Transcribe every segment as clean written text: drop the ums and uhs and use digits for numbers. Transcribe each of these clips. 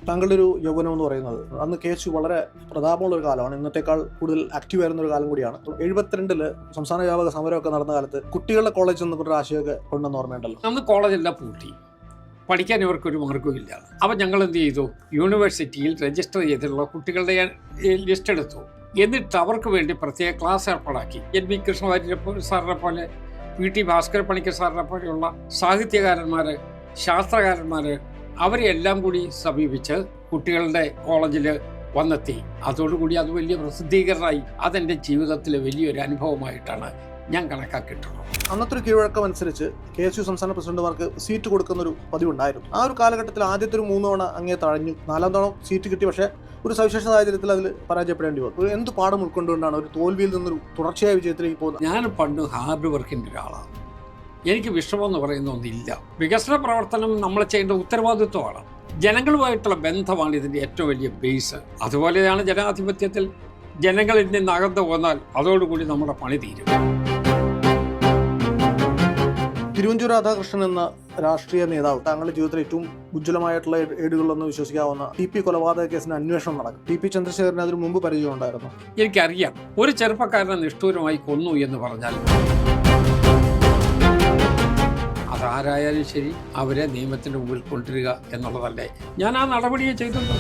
താങ്കളുടെ ഒരു യൗവനം എന്ന് പറയുന്നത് അന്ന് കേസ് വളരെ പ്രതാപമുള്ള ഒരു കാലമാണ്. ഇന്നത്തെക്കാൾ കൂടുതൽ ആക്റ്റീവ് ആയിരുന്ന ഒരു കാലം കൂടിയാണ്. 72-ല് സംസ്ഥാന വ്യാപക സമരമൊക്കെ നടന്ന കാലത്ത് കുട്ടികളുടെ കോളേജ് എന്നൊരു ആശയമൊക്കെ കൊണ്ടെന്ന് ഓർമ്മയുണ്ടല്ലോ. അന്ന് കോളേജെല്ലാം പൂട്ടി, പഠിക്കാൻ ഇവർക്കൊരു മാർഗ്ഗമില്ല. അപ്പം ഞങ്ങൾ എന്ത് ചെയ്തു, യൂണിവേഴ്സിറ്റിയിൽ രജിസ്റ്റർ ചെയ്തിട്ടുള്ള കുട്ടികളുടെ ലിസ്റ്റ് എടുത്തു. എന്നിട്ട് അവർക്ക് വേണ്ടി പ്രത്യേക ക്ലാസ് ഏർപ്പാടാക്കി. NV കൃഷ്ണവാര്യർ സാറിനെ പോലെ, VT ഭാസ്കര പണിക്കർ സാറിനെ പോലെയുള്ള സാഹിത്യകാരന്മാർ, ശാസ്ത്രകാരന്മാർ, അവരെ എല്ലാം കൂടി സമീപിച്ച് കുട്ടികളുടെ കോളേജിൽ വന്നെത്തി. അതോടുകൂടി അത് വലിയ പ്രസിദ്ധീകരണമായി. അതെൻ്റെ ജീവിതത്തിലെ വലിയൊരു അനുഭവമായിട്ടാണ് ഞാൻ കണക്കാക്കിയിട്ടുള്ളത്. അന്നത്തെ ഒരു കീഴ്വഴക്കം അനുസരിച്ച് KSU സംസ്ഥാന പ്രസിഡന്റുമാർക്ക് സീറ്റ് കൊടുക്കുന്നൊരു പതിവുണ്ടായിരുന്നു. ആ ഒരു കാലഘട്ടത്തിൽ ആദ്യത്തെ ഒരു 3 തവണ അങ്ങേ തഴഞ്ഞു, 4ാം തവണ സീറ്റ് കിട്ടി. പക്ഷേ ഒരു സവിശേഷ സാഹചര്യത്തിൽ അതിൽ പരാജയപ്പെടേണ്ടി വന്നു. എന്ത് പാഠം ഉൾക്കൊണ്ടുകൊണ്ടാണ് ഒരു തോൽവിയിൽ നിന്നൊരു തുടർച്ചയായ വിജയത്തിലേക്ക് പോകുന്നത്? ഞാൻ പണ്ട് ഹാർഡ് വർക്കിൻ്റെ ഒരാളാണ്. എനിക്ക് വിഷമമെന്ന് പറയുന്ന ഒന്നില്ല. വികസന പ്രവർത്തനം നമ്മൾ ചെയ്യേണ്ട ഉത്തരവാദിത്വമാണ്. ജനങ്ങളുമായിട്ടുള്ള ബന്ധമാണ് ഇതിൻ്റെ ഏറ്റവും വലിയ ബേസ്. അതുപോലെയാണ് ജനാധിപത്യത്തിൽ ജനങ്ങളിൽ നിന്ന് അകന്നു പോന്നാൽ അതോടുകൂടി നമ്മുടെ പണി തീരും. തിരുവഞ്ചൂർ രാധാകൃഷ്ണൻ എന്ന രാഷ്ട്രീയ നേതാവ് താങ്കളുടെ ജീവിതത്തിൽ ഏറ്റവും ഉജ്ജ്വലമായിട്ടുള്ള ഏടുകളെന്ന് വിശ്വസിക്കാവുന്ന TP കൊലപാതക കേസിന് അന്വേഷണം നടക്കും. TP ചന്ദ്രശേഖരന് അതിന് മുമ്പ് പരിചയം ഉണ്ടായിരുന്നു. എനിക്കറിയാം, ഒരു ചെറുപ്പക്കാരനെ നിഷ്ഠൂരമായി കൊന്നു എന്ന് പറഞ്ഞാൽ അതാരായാലും ശരി അവരെ നിയമത്തിൻ്റെ മുമ്പിൽ കൊണ്ടുവരിക എന്നുള്ളതല്ലേ. ഞാൻ ആ നടപടിയെ ചെയ്തിട്ടുണ്ട്.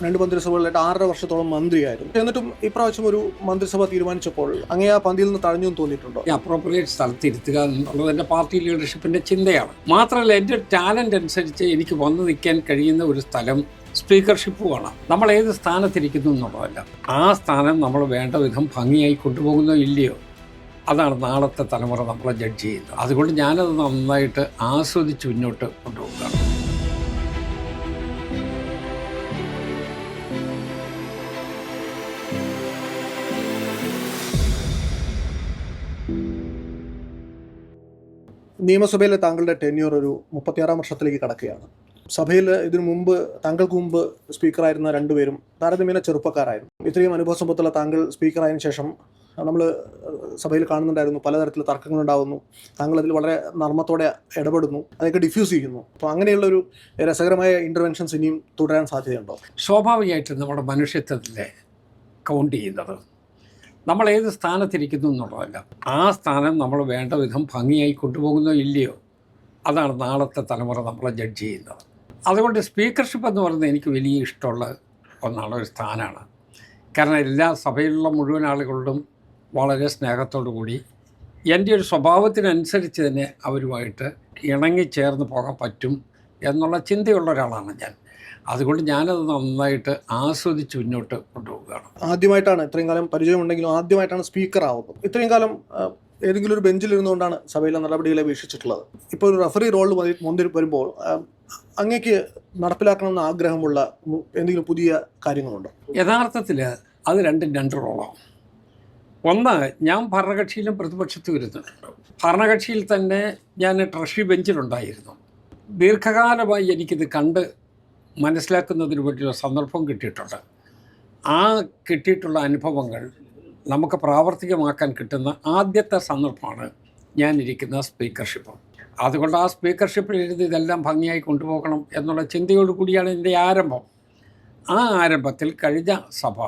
2 മന്ത്രിസഭകളിലായിട്ട് 6.5 വർഷത്തോളം മന്ത്രിയായിരുന്നു. എന്നിട്ടും ഇപ്രാവശ്യം ഒരു മന്ത്രിസഭ തീരുമാനിച്ചപ്പോൾ അങ്ങേ ആ പന്തിയിൽ നിന്ന് തഴഞ്ഞു തോന്നിയിട്ടുണ്ടോ? അപ്രോപ്രിയേറ്റ് സ്ഥലത്തിരുത്തുക എന്നുള്ളത് എൻ്റെ പാർട്ടി ലീഡർഷിപ്പിൻ്റെ ചിന്തയാണ്. മാത്രമല്ല, എൻ്റെ ടാലൻ്റ് അനുസരിച്ച് എനിക്ക് വന്നു നിൽക്കാൻ കഴിയുന്ന ഒരു സ്ഥലം സ്പീക്കർഷിപ്പുമാണ്. നമ്മൾ ഏത് സ്ഥാനത്തിരിക്കുന്നു എന്നുള്ളതല്ല, ആ സ്ഥാനം നമ്മൾ വേണ്ട വിധം ഭംഗിയായി കൊണ്ടുപോകുന്നോ ഇല്ലയോ, അതാണ് നാളത്തെ തലമുറ നമ്മളെ ജഡ്ജ് ചെയ്യുന്നത്. അതുകൊണ്ട് ഞാനത് നന്നായിട്ട് ആസ്വദിച്ച് മുന്നോട്ട് കൊണ്ടുപോകുകയാണ്. നിയമസഭയിലെ താങ്കളുടെ ടെന്യൂർ ഒരു 36-ാം വർഷത്തിലേക്ക് കടക്കുകയാണ്. സഭയിൽ ഇതിനു മുമ്പ് താങ്കൾക്ക് മുമ്പ് സ്പീക്കറായിരുന്ന 2 പേരും താരതമ്യേന ചെറുപ്പക്കാരായിരുന്നു. ഇത്രയും അനുഭവ സമ്പത്തുള്ള താങ്കൾ സ്പീക്കറായതിനു ശേഷം നമ്മൾ സഭയിൽ കാണുന്നുണ്ടായിരുന്നു പലതരത്തിൽ തർക്കങ്ങളുണ്ടാകുന്നു. താങ്കൾ അതിൽ വളരെ നർമ്മത്തോടെ ഇടപെടുന്നു, അതൊക്കെ ഡിഫ്യൂസ് ചെയ്യുന്നു. അപ്പോൾ അങ്ങനെയുള്ളൊരു രസകരമായ ഇൻ്റർവെൻഷൻസ് ഇനിയും തുടരാൻ സാധ്യതയുണ്ടോ? സ്വാഭാവികമായിട്ടും നമ്മുടെ മനുഷ്യത്വത്തിലെ കൗണ്ട് ചെയ്യുന്നത് നമ്മൾ ഏത് സ്ഥാനത്തിരിക്കുന്നു എന്നുള്ളതല്ല, ആ സ്ഥാനം നമ്മൾ വേണ്ട വിധം ഭംഗിയായി കൊണ്ടുപോകുന്നോ ഇല്ലയോ, അതാണ് നാളത്തെ തലമുറ നമ്മളെ ജഡ്ജ് ചെയ്യുന്നത്. അതുകൊണ്ട് സ്പീക്കർഷിപ്പ് എന്ന് പറയുന്നത് എനിക്ക് വലിയ ഇഷ്ടമുള്ള ഒന്നാണ്, ഒരു സ്ഥാനമാണ്. കാരണം എല്ലാ സഭയിലുള്ള മുഴുവൻ ആളുകളോടും വളരെ സ്നേഹത്തോടു കൂടി എൻ്റെ ഒരു സ്വഭാവത്തിനനുസരിച്ച് തന്നെ അവരുമായിട്ട് ഇണങ്ങിച്ചേർന്ന് പോകാൻ പറ്റും എന്നുള്ള ചിന്തയുള്ള ഒരാളാണ് ഞാൻ. അതുകൊണ്ട് ഞാനത് നന്നായിട്ട് ആസ്വദിച്ച് മുന്നോട്ട് കൊണ്ടുപോവുകയാണ്. ആദ്യമായിട്ടാണ്, ഇത്രയും കാലം പരിചയമുണ്ടെങ്കിലും ആദ്യമായിട്ടാണ് സ്പീക്കർ ആവുന്നത്. ഇത്രയും കാലം ഏതെങ്കിലും ഒരു ബെഞ്ചിലിരുന്നുകൊണ്ടാണ് സഭയിലെ നടപടികളെ വീക്ഷിച്ചിട്ടുള്ളത്. ഇപ്പോൾ ഒരു റഫറി റോളിൽ മുന്നിൽ വരുമ്പോൾ അങ്ങേക്ക് നടപ്പിലാക്കണമെന്ന് ആഗ്രഹമുള്ള എന്തെങ്കിലും പുതിയ കാര്യങ്ങളുണ്ടോ? യഥാർത്ഥത്തിൽ അത് രണ്ടും 2 റോളാണ്. ഒന്ന്, ഞാൻ ഭരണകക്ഷിയിലും പ്രതിപക്ഷത്തും ഇരുന്നിട്ടുണ്ട്. ഭരണകക്ഷിയിൽ തന്നെ ഞാൻ ട്രഷറി ബെഞ്ചിലുണ്ടായിരുന്നു. ദീർഘകാലമായി എനിക്കിത് കണ്ട് മനസ്സിലാക്കുന്നതിന് വേണ്ടിയുള്ള സന്ദർഭം കിട്ടിയിട്ടുണ്ട്. ആ കിട്ടിയിട്ടുള്ള അനുഭവങ്ങൾ നമുക്ക് പ്രാവർത്തികമാക്കാൻ കിട്ടുന്ന ആദ്യത്തെ സന്ദർഭമാണ് ഞാനിരിക്കുന്ന സ്പീക്കർഷിപ്പ്. അതുകൊണ്ട് ആ സ്പീക്കർഷിപ്പിൽ ഇരുന്ന് ഇതെല്ലാം ഭംഗിയായി കൊണ്ടുപോകണം എന്നുള്ള ചിന്തയോടു കൂടിയാണ് എൻ്റെ ആരംഭം. ആ ആരംഭത്തിൽ കഴിഞ്ഞ സഭ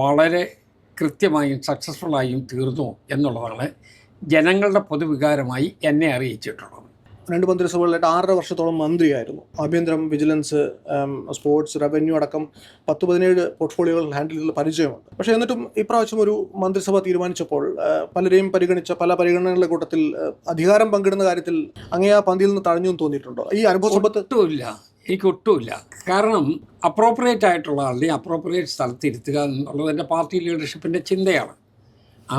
വളരെ കൃത്യമായും സക്സസ്ഫുള്ളായും തീർന്നു എന്നുള്ളതാണ് ജനങ്ങളുടെ പൊതുവികാരമായി എന്നെ അറിയിച്ചിട്ടുള്ളത്. 2 മന്ത്രിസഭകളിലായിട്ട് 6.5 വർഷത്തോളം മന്ത്രിയായിരുന്നു. ആഭ്യന്തരം, വിജിലൻസ്, സ്പോർട്സ്, റവന്യൂ അടക്കം 10-17 പോർട്ട്ഫോളിയോകൾ ഹാൻഡിൽ ചെയ്തുള്ള പരിചയമുണ്ട്. പക്ഷേ എന്നിട്ടും ഇപ്രാവശ്യം ഒരു മന്ത്രിസഭ തീരുമാനിച്ചപ്പോൾ പലരെയും പരിഗണിച്ച പല പരിഗണനകളുടെ കൂട്ടത്തിൽ അധികാരം പങ്കിടുന്ന കാര്യത്തിൽ അങ്ങേ ആ പന്തിയിൽ നിന്ന് തഴഞ്ഞു തോന്നിയിട്ടുണ്ടോ? ഈ അനുഭവ സമ്പത്ത് എനിക്ക് ഒട്ടുമില്ല. കാരണം അപ്രോപ്രിയേറ്റ് ആയിട്ടുള്ള ആളുടെ അപ്രോപ്രിയേറ്റ് സ്ഥലത്തിരുത്തുക എന്നുള്ളത് എൻ്റെ പാർട്ടി ലീഡർഷിപ്പിൻ്റെ ചിന്തയാണ്.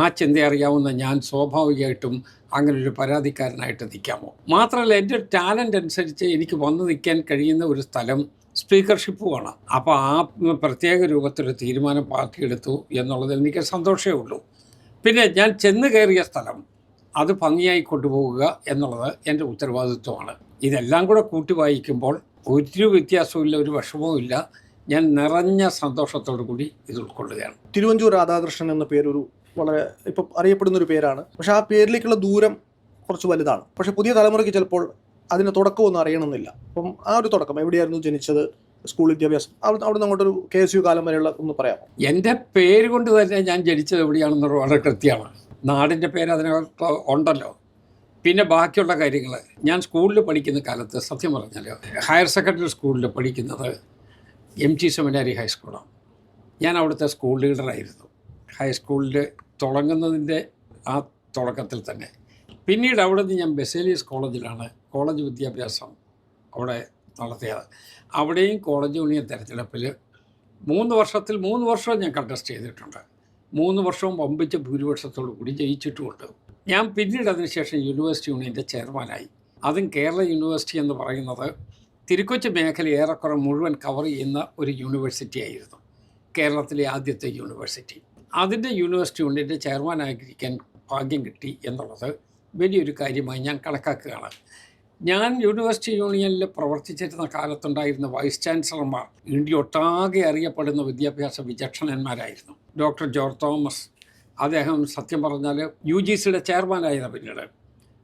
ആ ചിന്ത അറിയാവുന്ന ഞാൻ സ്വാഭാവികമായിട്ടും അങ്ങനൊരു പരാതിക്കാരനായിട്ട് നിൽക്കാമോ? മാത്രമല്ല, എൻ്റെ ടാലൻ്റ് അനുസരിച്ച് എനിക്ക് വന്നു നിൽക്കാൻ കഴിയുന്ന ഒരു സ്ഥലം സ്പീക്കർഷിപ്പുമാണ്. അപ്പോൾ ആ പ്രത്യേക രൂപത്തിലൊരു തീരുമാനം പാർട്ടി എടുത്തു എന്നുള്ളതിൽ എനിക്ക് സന്തോഷമേ ഉള്ളൂ. പിന്നെ ഞാൻ ചെന്ന് കയറിയ സ്ഥലം അത് ഭംഗിയായി കൊണ്ടുപോകുക എന്നുള്ളത് എൻ്റെ ഉത്തരവാദിത്വമാണ്. ഇതെല്ലാം കൂടെ കൂട്ടി വായിക്കുമ്പോൾ ഒരു വ്യത്യാസവും ഒരു വിഷമവും ഇല്ല. ഞാൻ നിറഞ്ഞ സന്തോഷത്തോടു കൂടി ഇത് ഉൾക്കൊള്ളുകയാണ്. തിരുവഞ്ചൂർ രാധാകൃഷ്ണൻ എന്ന പേരൊരു വളരെ ഇപ്പം അറിയപ്പെടുന്നൊരു പേരാണ്. പക്ഷേ ആ പേരിലേക്കുള്ള ദൂരം കുറച്ച് വലുതാണ്. പക്ഷേ പുതിയ തലമുറയ്ക്ക് ചിലപ്പോൾ അതിൻ്റെ തുടക്കമൊന്നും അറിയണമെന്നില്ല. അപ്പം ആ ഒരു തുടക്കം എവിടെയായിരുന്നു ജനിച്ചത്, സ്കൂൾ വിദ്യാഭ്യാസം, അവിടെ നിന്ന് അങ്ങോട്ടൊരു KSU കാലം വരെയുള്ള ഒന്ന് പറയാമോ? എൻ്റെ പേര് കൊണ്ട് തന്നെ ഞാൻ ജനിച്ചത് എവിടെയാണെന്ന് വളരെ കൃത്യമാണ്. നാടിൻ്റെ പേര് അതിനകത്ത് ഉണ്ടല്ലോ. പിന്നെ ബാക്കിയുള്ള കാര്യങ്ങൾ, ഞാൻ സ്കൂളിൽ പഠിക്കുന്ന കാലത്ത് സത്യം പറഞ്ഞാൽ ഹയർ സെക്കൻഡറി സ്കൂളിൽ പഠിക്കുന്നത് MT സെമിനാരി ഹൈസ്കൂളാണ്. ഞാൻ അവിടുത്തെ സ്കൂൾ ലീഡറായിരുന്നു ഹൈസ്കൂളിൽ തുടങ്ങുന്നതിൻ്റെ ആ തുടക്കത്തിൽ തന്നെ. പിന്നീട് അവിടെ നിന്ന് ഞാൻ ബെസേലിയസ് കോളേജിലാണ് കോളേജ് വിദ്യാഭ്യാസം അവിടെ നടത്തിയത്. അവിടെയും കോളേജ് യൂണിയൻ തെരഞ്ഞെടുപ്പിൽ 3 വർഷത്തിൽ 3 വർഷവും ഞാൻ കണ്ടസ്റ്റ് ചെയ്തിട്ടുണ്ട്. 3 വർഷവും വമ്പിച്ച ഭൂരിപക്ഷത്തോടു കൂടി ജയിച്ചിട്ടുമുണ്ട്. ഞാൻ പിന്നീട് അതിനുശേഷം യൂണിവേഴ്സിറ്റി യൂണിയൻ്റെ ചെയർമാനായി. അതും കേരള യൂണിവേഴ്സിറ്റി എന്ന് പറയുന്നത് തിരുക്കൊച്ചി മേഖല ഏറെക്കുറെ മുഴുവൻ കവർ ചെയ്യുന്ന ഒരു യൂണിവേഴ്സിറ്റി ആയിരുന്നു, കേരളത്തിലെ ആദ്യത്തെ യൂണിവേഴ്സിറ്റി. അതിൻ്റെ യൂണിവേഴ്സിറ്റി യൂണിയൻ്റെ ചെയർമാനായിരിക്കാൻ ഭാഗ്യം കിട്ടി എന്നുള്ളത് വലിയൊരു കാര്യമായി ഞാൻ കണക്കാക്കുകയാണ്. ഞാൻ യൂണിവേഴ്സിറ്റി യൂണിയനിൽ പ്രവർത്തിച്ചിരുന്ന കാലത്തുണ്ടായിരുന്ന വൈസ് ചാൻസലർമാർ ഇന്ത്യ ഒട്ടാകെ അറിയപ്പെടുന്ന വിദ്യാഭ്യാസ വിചക്ഷണന്മാരായിരുന്നു. ഡോക്ടർ ജോർജ് തോമസ്, അദ്ദേഹം സത്യം പറഞ്ഞാൽ UGCയുടെ ചെയർമാനായിരുന്നു. പിന്നീട്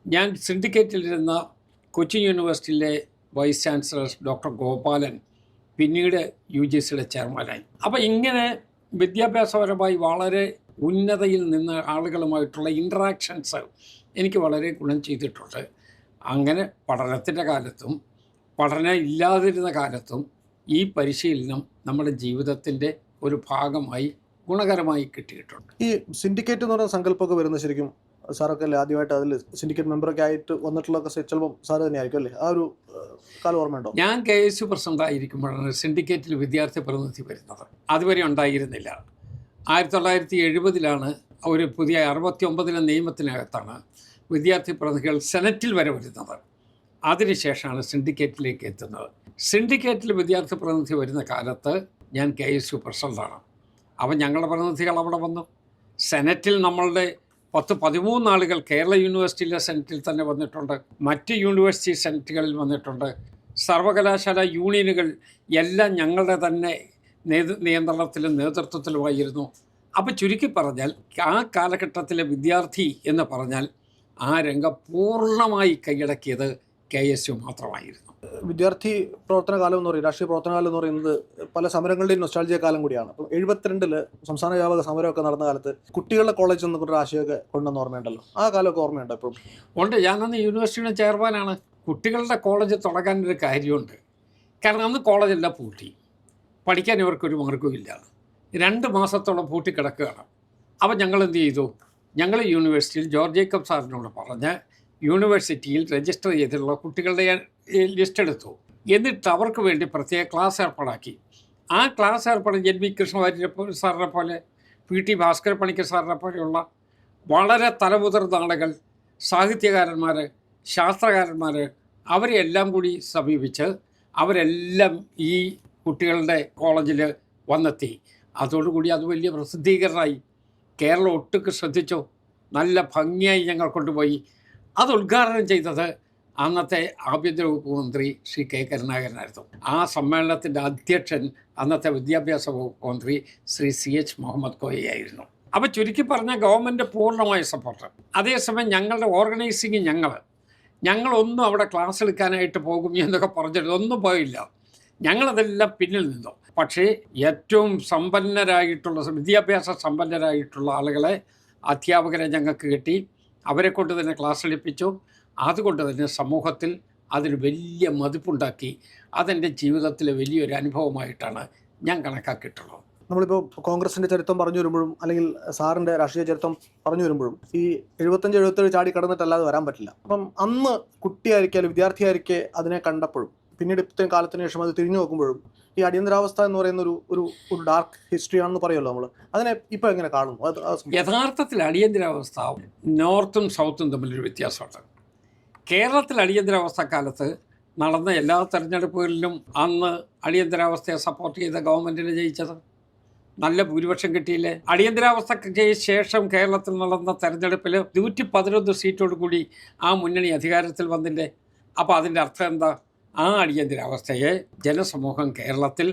ഞാൻ സിൻഡിക്കേറ്റിലിരുന്ന കൊച്ചിൻ യൂണിവേഴ്സിറ്റിയിലെ വൈസ് ചാൻസലർ ഡോക്ടർ ഗോപാലൻ പിന്നീട് UGCയുടെ ചെയർമാനായി. അപ്പോൾ ഇങ്ങനെ വിദ്യാഭ്യാസപരമായി വളരെ ഉന്നതയിൽ നിന്ന് ആളുകളുമായിട്ടുള്ള ഇൻട്രാക്ഷൻസ് എനിക്ക് വളരെ ഗുണം ചെയ്തിട്ടുണ്ട്. അങ്ങനെ പഠനത്തിൻ്റെ കാലത്തും പഠനം ഇല്ലാതിരുന്ന കാലത്തും ഈ പരിശീലനം നമ്മുടെ ജീവിതത്തിൻ്റെ ഒരു ഭാഗമായി ഗുണകരമായി കിട്ടിയിട്ടുണ്ട്. ഈ സിൻഡിക്കേറ്റ് എന്ന് പറയുന്ന സങ്കല്പമൊക്കെ വരുന്നത് ശരിക്കും സാറൊക്കെ അല്ലേ ആദ്യമായിട്ട് അതിൽ സിൻഡിക്കേറ്റ് മെമ്പറൊക്കെ ആയിട്ട് വന്നിട്ടുള്ളതൊക്കെ ചിലപ്പം സാറ് തന്നെയായിരിക്കും അല്ലേ? ആ ഒരു കാലം ഓർമ്മയുണ്ടോ? ഞാൻ KSU പ്രസിഡന്റ് ആയിരിക്കുമ്പോഴാണ് സിൻഡിക്കേറ്റിൽ വിദ്യാർത്ഥി പ്രതിനിധി വരുന്നത്. അതുവരെ ഉണ്ടായിരുന്നില്ല. 1970 ഒരു പുതിയ 69 നിയമത്തിനകത്താണ് വിദ്യാർത്ഥി പ്രതിനിധികൾ സെനറ്റിൽ വരെ വരുന്നത്. അതിനുശേഷമാണ് സിൻഡിക്കേറ്റിലേക്ക് എത്തുന്നത്. സിൻഡിക്കേറ്റിൽ വിദ്യാർത്ഥി പ്രതിനിധി വരുന്ന കാലത്ത് ഞാൻ KSU പ്രസിഡന്റാണ്. അപ്പം ഞങ്ങളുടെ പ്രതിനിധികൾ അവിടെ വന്നു. സെനറ്റിൽ നമ്മളുടെ 10-13 ആളുകൾ കേരള യൂണിവേഴ്സിറ്റിയിലെ സെനറ്റിൽ തന്നെ വന്നിട്ടുണ്ട്, മറ്റ് യൂണിവേഴ്സിറ്റി സെനറ്റുകളിൽ വന്നിട്ടുണ്ട്. സർവകലാശാല യൂണിയനുകൾ എല്ലാം ഞങ്ങളുടെ തന്നെ നിയന്ത്രണത്തിലും നേതൃത്വത്തിലുമായിരുന്നു. അപ്പോൾ ചുരുക്കി പറഞ്ഞാൽ ആ കാലഘട്ടത്തിലെ വിദ്യാർത്ഥി എന്ന് പറഞ്ഞാൽ ആ രംഗം പൂർണ്ണമായി കൈയടക്കിയത് KSU മാത്രമായിരുന്നു. വിദ്യാർത്ഥി പ്രവർത്തന കാലം എന്ന് പറയുന്നത്, രാഷ്ട്രീയ പ്രവർത്തന കാലം എന്ന് പറയുന്നത് പല സമരങ്ങളുടെയും നൊസ്റ്റാൾജിയ കാലം കൂടിയാണ്. അപ്പോൾ 72 സംസ്ഥാന വ്യാപക സമരമൊക്കെ നടന്ന കാലത്ത് കുട്ടികളുടെ കോളേജ് എന്നൊരു ആശയമൊക്കെ കൊണ്ടെന്ന് ഓർമ്മയുണ്ടല്ലോ, ആ കാലമൊക്കെ ഓർമ്മയുണ്ടോ ഇപ്പോഴും? ഉണ്ട്. ഞാനന്ന് യൂണിവേഴ്സിറ്റിയുടെ ചെയർമാനാണ്. കുട്ടികളുടെ കോളേജ് തുടങ്ങാനൊരു കാര്യമുണ്ട്. കാരണം അന്ന് കോളേജെല്ലാം പൂട്ടി, പഠിക്കാൻ ഇവർക്കൊരു മാർഗ്ഗവും ഇല്ല. 2 മാസത്തോളം പൂട്ടി കിടക്കുകയാണ്. അപ്പം ഞങ്ങൾ എന്ത് ചെയ്തു? ഞങ്ങൾ യൂണിവേഴ്സിറ്റിയിൽ ജോർജ് ജേക്കബ് സാറിനോട് പറഞ്ഞ് യൂണിവേഴ്സിറ്റിയിൽ രജിസ്റ്റർ ചെയ്തിട്ടുള്ള കുട്ടികളുടെ ലിസ്റ്റ് എടുത്തു. എന്നിട്ട് അവർക്ക് വേണ്ടി പ്രത്യേക ക്ലാസ് ഏർപ്പാടാക്കി. ആ ക്ലാസ് ഏർപ്പാട് NV കൃഷ്ണവാര്യരെ സാറിനെ പോലെ, PT ഭാസ്കര പണിക്കർ സാറിനെ പോലെയുള്ള വളരെ തലമുതിർന്ന ആളുകൾ, സാഹിത്യകാരന്മാർ, ശാസ്ത്രകാരന്മാർ, അവരെല്ലാം കൂടി സമീപിച്ച് അവരെല്ലാം ഈ കുട്ടികളുടെ കോളേജിൽ വന്നെത്തി. അതോടുകൂടി അത് വലിയ പ്രസിദ്ധീകരണമായി. കേരളം ഒട്ടുക്ക് ശ്രദ്ധിച്ചു. നല്ല ഭംഗിയായി ഞങ്ങൾ കൊണ്ടുപോയി. അത് ഉദ്ഘാടനം ചെയ്തത് അന്നത്തെ ആഭ്യന്തര വകുപ്പ് മന്ത്രി ശ്രീ K. കരുണാകരനായിരുന്നു. ആ സമ്മേളനത്തിൻ്റെ അധ്യക്ഷൻ അന്നത്തെ വിദ്യാഭ്യാസ വകുപ്പ് മന്ത്രി ശ്രീ CH മുഹമ്മദ് കോയയായിരുന്നു. അപ്പോൾ ചുരുക്കി പറഞ്ഞാൽ ഗവൺമെൻറ് പൂർണ്ണമായ സപ്പോർട്ട്. അതേസമയം ഞങ്ങളുടെ ഓർഗനൈസിങ് ഞങ്ങളൊന്നും അവിടെ ക്ലാസ് എടുക്കാനായിട്ട് പോകും എന്നൊക്കെ പറഞ്ഞിട്ട് ഒന്നും പോയില്ല. ഞങ്ങളതെല്ലാം പിന്നിൽ നിന്നു. പക്ഷേ ഏറ്റവും വിദ്യാഭ്യാസ സമ്പന്നരായിട്ടുള്ള ആളുകളെ, അധ്യാപകരെ ഞങ്ങൾക്ക് കിട്ടി. അവരെ കൊണ്ട് തന്നെ ക്ലാസ് എടുപ്പിച്ചു. അതുകൊണ്ട് തന്നെ സമൂഹത്തിൽ അതിന് വലിയ മതിപ്പുണ്ടാക്കി. അതെൻ്റെ ജീവിതത്തിലെ വലിയൊരു അനുഭവമായിട്ടാണ് ഞാൻ കണക്കാക്കിയിട്ടുള്ളത്. നമ്മളിപ്പോൾ കോൺഗ്രസിൻ്റെ ചരിത്രം പറഞ്ഞു വരുമ്പോഴും അല്ലെങ്കിൽ സാറിൻ്റെ രാഷ്ട്രീയ ചരിത്രം പറഞ്ഞു വരുമ്പോഴും ഈ 75-77 ചാടി കടന്നിട്ടല്ലാതെ വരാൻ പറ്റില്ല. അപ്പം അന്ന് കുട്ടിയായിരിക്കാലും വിദ്യാർത്ഥിയായിരിക്കെ അതിനെ കണ്ടപ്പോഴും പിന്നീട് ഇത്രയും കാലത്തിന് ശേഷം അത് തിരിഞ്ഞു നോക്കുമ്പോഴും ഈ അടിയന്തരാവസ്ഥ എന്ന് പറയുന്ന ഒരു ഡാർക്ക് ഹിസ്റ്ററി ആണെന്ന് പറയുമല്ലോ നമ്മൾ, അതിനെ ഇപ്പോൾ എങ്ങനെ കാണുന്നു? യഥാർത്ഥത്തിൽ അടിയന്തരാവസ്ഥ നോർത്തും സൗത്തും തമ്മിലൊരു വ്യത്യാസമുണ്ട്. കേരളത്തിൽ അടിയന്തരാവസ്ഥ കാലത്ത് നടന്ന എല്ലാ തെരഞ്ഞെടുപ്പുകളിലും അന്ന് അടിയന്തരാവസ്ഥയെ സപ്പോർട്ട് ചെയ്ത ഗവൺമെൻറ്റിന് ജയിച്ചത്. നല്ല ഭൂരിപക്ഷം കിട്ടിയില്ലേ? അടിയന്തരാവസ്ഥയ്ക്ക് ശേഷം കേരളത്തിൽ നടന്ന തെരഞ്ഞെടുപ്പിൽ 111 സീറ്റോട് കൂടി ആ മുന്നണി അധികാരത്തിൽ വന്നില്ലേ? അപ്പോൾ അതിൻ്റെ അർത്ഥം എന്താ? ആ അടിയന്തരാവസ്ഥയെ ജനസമൂഹം കേരളത്തിൽ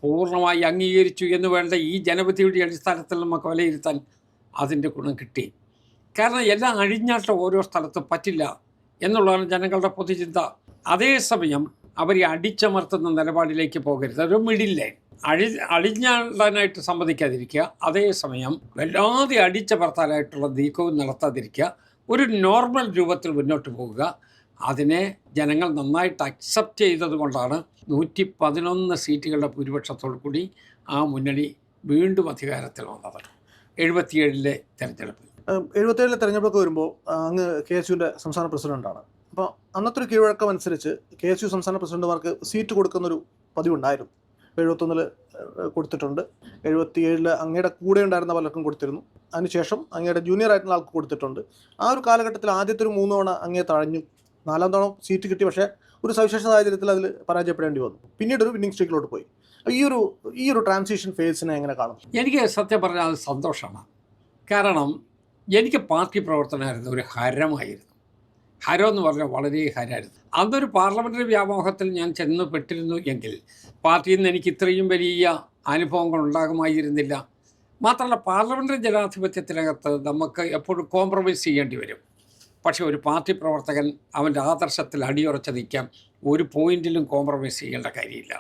പൂർണ്ണമായി അംഗീകരിച്ചു എന്ന് വേണ്ട ഈ ജനവിധിയുടെ അടിസ്ഥാനത്തിൽ നമുക്ക് വിലയിരുത്താൻ അതിൻ്റെ ഗുണം കിട്ടി. കാരണം എല്ലാം അഴിഞ്ഞാട്ടം ഓരോ സ്ഥലത്തും പറ്റില്ല എന്നുള്ളതാണ് ജനങ്ങളുടെ പൊതുചിന്ത. അതേസമയം അവരെ അടിച്ചമർത്തുന്ന നിലപാടിലേക്ക് പോകരുത്. ഒരു മിഡിൽ ലൈൻ, അഴിഞ്ഞാടാനായിട്ട് സമ്മതിക്കാതിരിക്കുക, അതേസമയം വല്ലാതെ അടിച്ചമർത്താനായിട്ടുള്ള നീക്കവും നടത്താതിരിക്കുക, ഒരു നോർമൽ രൂപത്തിൽ മുന്നോട്ട് പോകുക. അതിനെ ജനങ്ങൾ നന്നായിട്ട് അക്സെപ്റ്റ് ചെയ്തതുകൊണ്ടാണ് 111 സീറ്റുകളുടെ ഭൂരിപക്ഷത്തോടു കൂടി ആ മുന്നണി വീണ്ടും അധികാരത്തിൽ വന്നത് 77-ലെ തെരഞ്ഞെടുപ്പിൽ. 77-ലെ തെരഞ്ഞെടുപ്പൊക്കെ വരുമ്പോൾ അങ്ങ് KSUവിൻ്റെ സംസ്ഥാന പ്രസിഡന്റാണ്. അപ്പോൾ അന്നത്തെ ഒരു കീഴ്വഴക്കം അനുസരിച്ച് KSU സംസ്ഥാന പ്രസിഡന്റുമാർക്ക് സീറ്റ് കൊടുക്കുന്നൊരു പതിവുണ്ടായിരുന്നു. 71-ൽ കൊടുത്തിട്ടുണ്ട്, 77-ൽ അങ്ങയുടെ കൂടെ ഉണ്ടായിരുന്ന പലർക്കും കൊടുത്തിരുന്നു, അതിനുശേഷം അങ്ങയുടെ ജൂനിയർ ആയിട്ടുള്ള ആൾക്ക് കൊടുത്തിട്ടുണ്ട്. ആ ഒരു കാലഘട്ടത്തിൽ ആദ്യത്തെ ഒരു 3 തവണ അങ്ങേ തഴഞ്ഞു, 4ാം തവണ സീറ്റ് കിട്ടി. പക്ഷേ ഒരു സവിശേഷ സാഹചര്യത്തിൽ അതിൽ പരാജയപ്പെടേണ്ടി വന്നു. പിന്നീട് ഒരു വിന്നിംഗ് സ്ട്രീക്കിലോട്ട് പോയി. ഈ ഒരു ട്രാൻസിഷൻ ഫേസിനെ എങ്ങനെ കാണും? എനിക്ക് സത്യം പറഞ്ഞാൽ അത് സന്തോഷമാണ്. കാരണം എനിക്ക് പാർട്ടി പ്രവർത്തനമായിരുന്നു ഒരു ഹരമായിരുന്നു. ഹരം എന്ന് പറഞ്ഞാൽ വളരെ ഹരമായിരുന്നു. അന്നൊരു പാർലമെൻ്ററി വ്യാമോഹത്തിൽ ഞാൻ ചെന്ന് പെട്ടിരുന്നു എങ്കിൽ പാർട്ടിയിൽ നിന്ന് എനിക്ക് ഇത്രയും വലിയ അനുഭവങ്ങൾ ഉണ്ടാകുമായിരുന്നില്ല. മാത്രമല്ല, പാർലമെൻ്ററി ജനാധിപത്യത്തിനകത്ത് നമുക്ക് എപ്പോഴും കോംപ്രമൈസ് ചെയ്യേണ്ടി വരും. പക്ഷേ ഒരു പാർട്ടി പ്രവർത്തകൻ അവൻ്റെ ആദർശത്തിൽ അടിയുറച്ച് നിൽക്കാൻ ഒരു പോയിന്റിലും കോംപ്രമൈസ് ചെയ്യേണ്ട കാര്യമില്ല.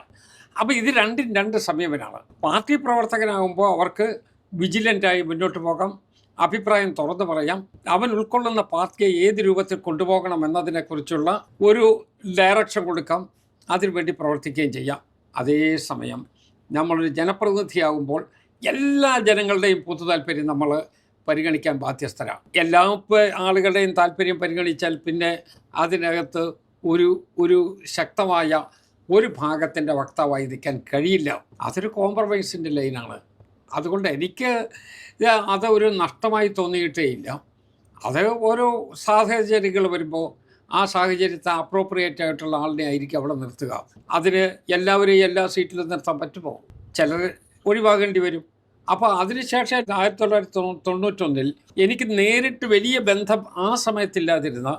അപ്പോൾ ഇത് രണ്ടും രണ്ട് സമീപനാണ്. പാർട്ടി പ്രവർത്തകനാകുമ്പോൾ അവർക്ക് വിജിലൻ്റായി മുന്നോട്ട് പോകാം, അഭിപ്രായം തുറന്നു പറയാം, അവൻ ഉൾക്കൊള്ളുന്ന പാർട്ടിയെ ഏത് രൂപത്തിൽ കൊണ്ടുപോകണം എന്നതിനെക്കുറിച്ചുള്ള ഒരു ഡയറക്ഷൻ കൊടുക്കാം, അതിനുവേണ്ടി പ്രവർത്തിക്കുകയും ചെയ്യാം. അതേസമയം നമ്മളൊരു ജനപ്രതിനിധിയാകുമ്പോൾ എല്ലാ ജനങ്ങളുടെയും പൊതു താല്പര്യം നമ്മൾ പരിഗണിക്കാൻ ബാധ്യസ്ഥരാണ്. എല്ലാ ആളുകളുടെയും താല്പര്യം പരിഗണിച്ചാൽ പിന്നെ അതിനകത്ത് ഒരു ശക്തമായ ഒരു ഭാഗത്തിൻ്റെ വക്താവായി നിൽക്കാൻ കഴിയില്ല. അതൊരു കോംപ്രമൈസിൻ്റെ ലൈനാണ്. അതുകൊണ്ട് എനിക്ക് അതൊരു നഷ്ടമായി തോന്നിയിട്ടേ ഇല്ല. അത് ഓരോ സാഹചര്യങ്ങൾ വരുമ്പോൾ ആ സാഹചര്യത്തെ അപ്രോപ്രിയേറ്റ് ആയിട്ടുള്ള ആളിനെ ആയിരിക്കും അവിടെ നിർത്തുക. അതിന് എല്ലാവരെയും എല്ലാ സീറ്റിലും നിർത്താൻ പറ്റുമോ? ചിലർ ഒഴിവാകേണ്ടി വരും. അപ്പോൾ അതിനുശേഷം 1991 എനിക്ക് നേരിട്ട് വലിയ ബന്ധം ആ സമയത്തില്ലാതിരുന്ന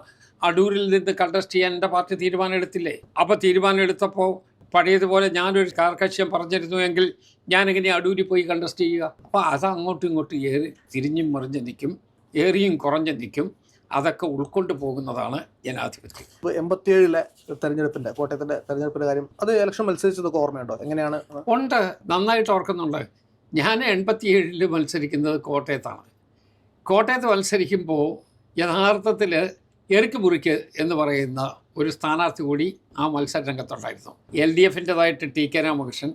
അടൂരിൽ നിന്ന് കണ്ടസ്റ്റ് ചെയ്യാൻ എൻ്റെ പാർട്ടി തീരുമാനം എടുത്തില്ലേ? അപ്പോൾ തീരുമാനം എടുത്തപ്പോൾ പഴയതുപോലെ ഞാനൊരു കാർക്കശ്യം പറഞ്ഞിരുന്നുവെങ്കിൽ ഞാനെങ്ങനെ അടൂരിൽ പോയി കണ്ടസ്റ്റ് ചെയ്യുക? അപ്പോൾ അത് അങ്ങോട്ടും ഇങ്ങോട്ടും തിരിഞ്ഞും മറിഞ്ഞ് നിൽക്കും, ഏറിയും കുറഞ്ഞ് നിൽക്കും. അതൊക്കെ ഉൾക്കൊണ്ടു പോകുന്നതാണ് ജനാധിപത്യം. 87-ലെ തെരഞ്ഞെടുപ്പിൻ്റെ, കോട്ടയത്തിൻ്റെ തെരഞ്ഞെടുപ്പിൻ്റെ കാര്യം, അത് ഇലക്ഷൻ മത്സരിച്ചതൊക്കെ ഓർമ്മയുണ്ടോ? എങ്ങനെയാണ്? ഉണ്ട്, നന്നായിട്ട് ഓർക്കുന്നുണ്ട്. ഞാൻ 87-ൽ മത്സരിക്കുന്നത് കോട്ടയത്താണ്. കോട്ടയത്ത് മത്സരിക്കുമ്പോൾ യഥാർത്ഥത്തിൽ എറിക്ക് മുറിക്ക് എന്ന് പറയുന്ന ഒരു സ്ഥാനാർത്ഥി കൂടി ആ മത്സര രംഗത്തുണ്ടായിരുന്നു. LDFൻ്റെതായിട്ട് TK രാമകൃഷ്ണൻ,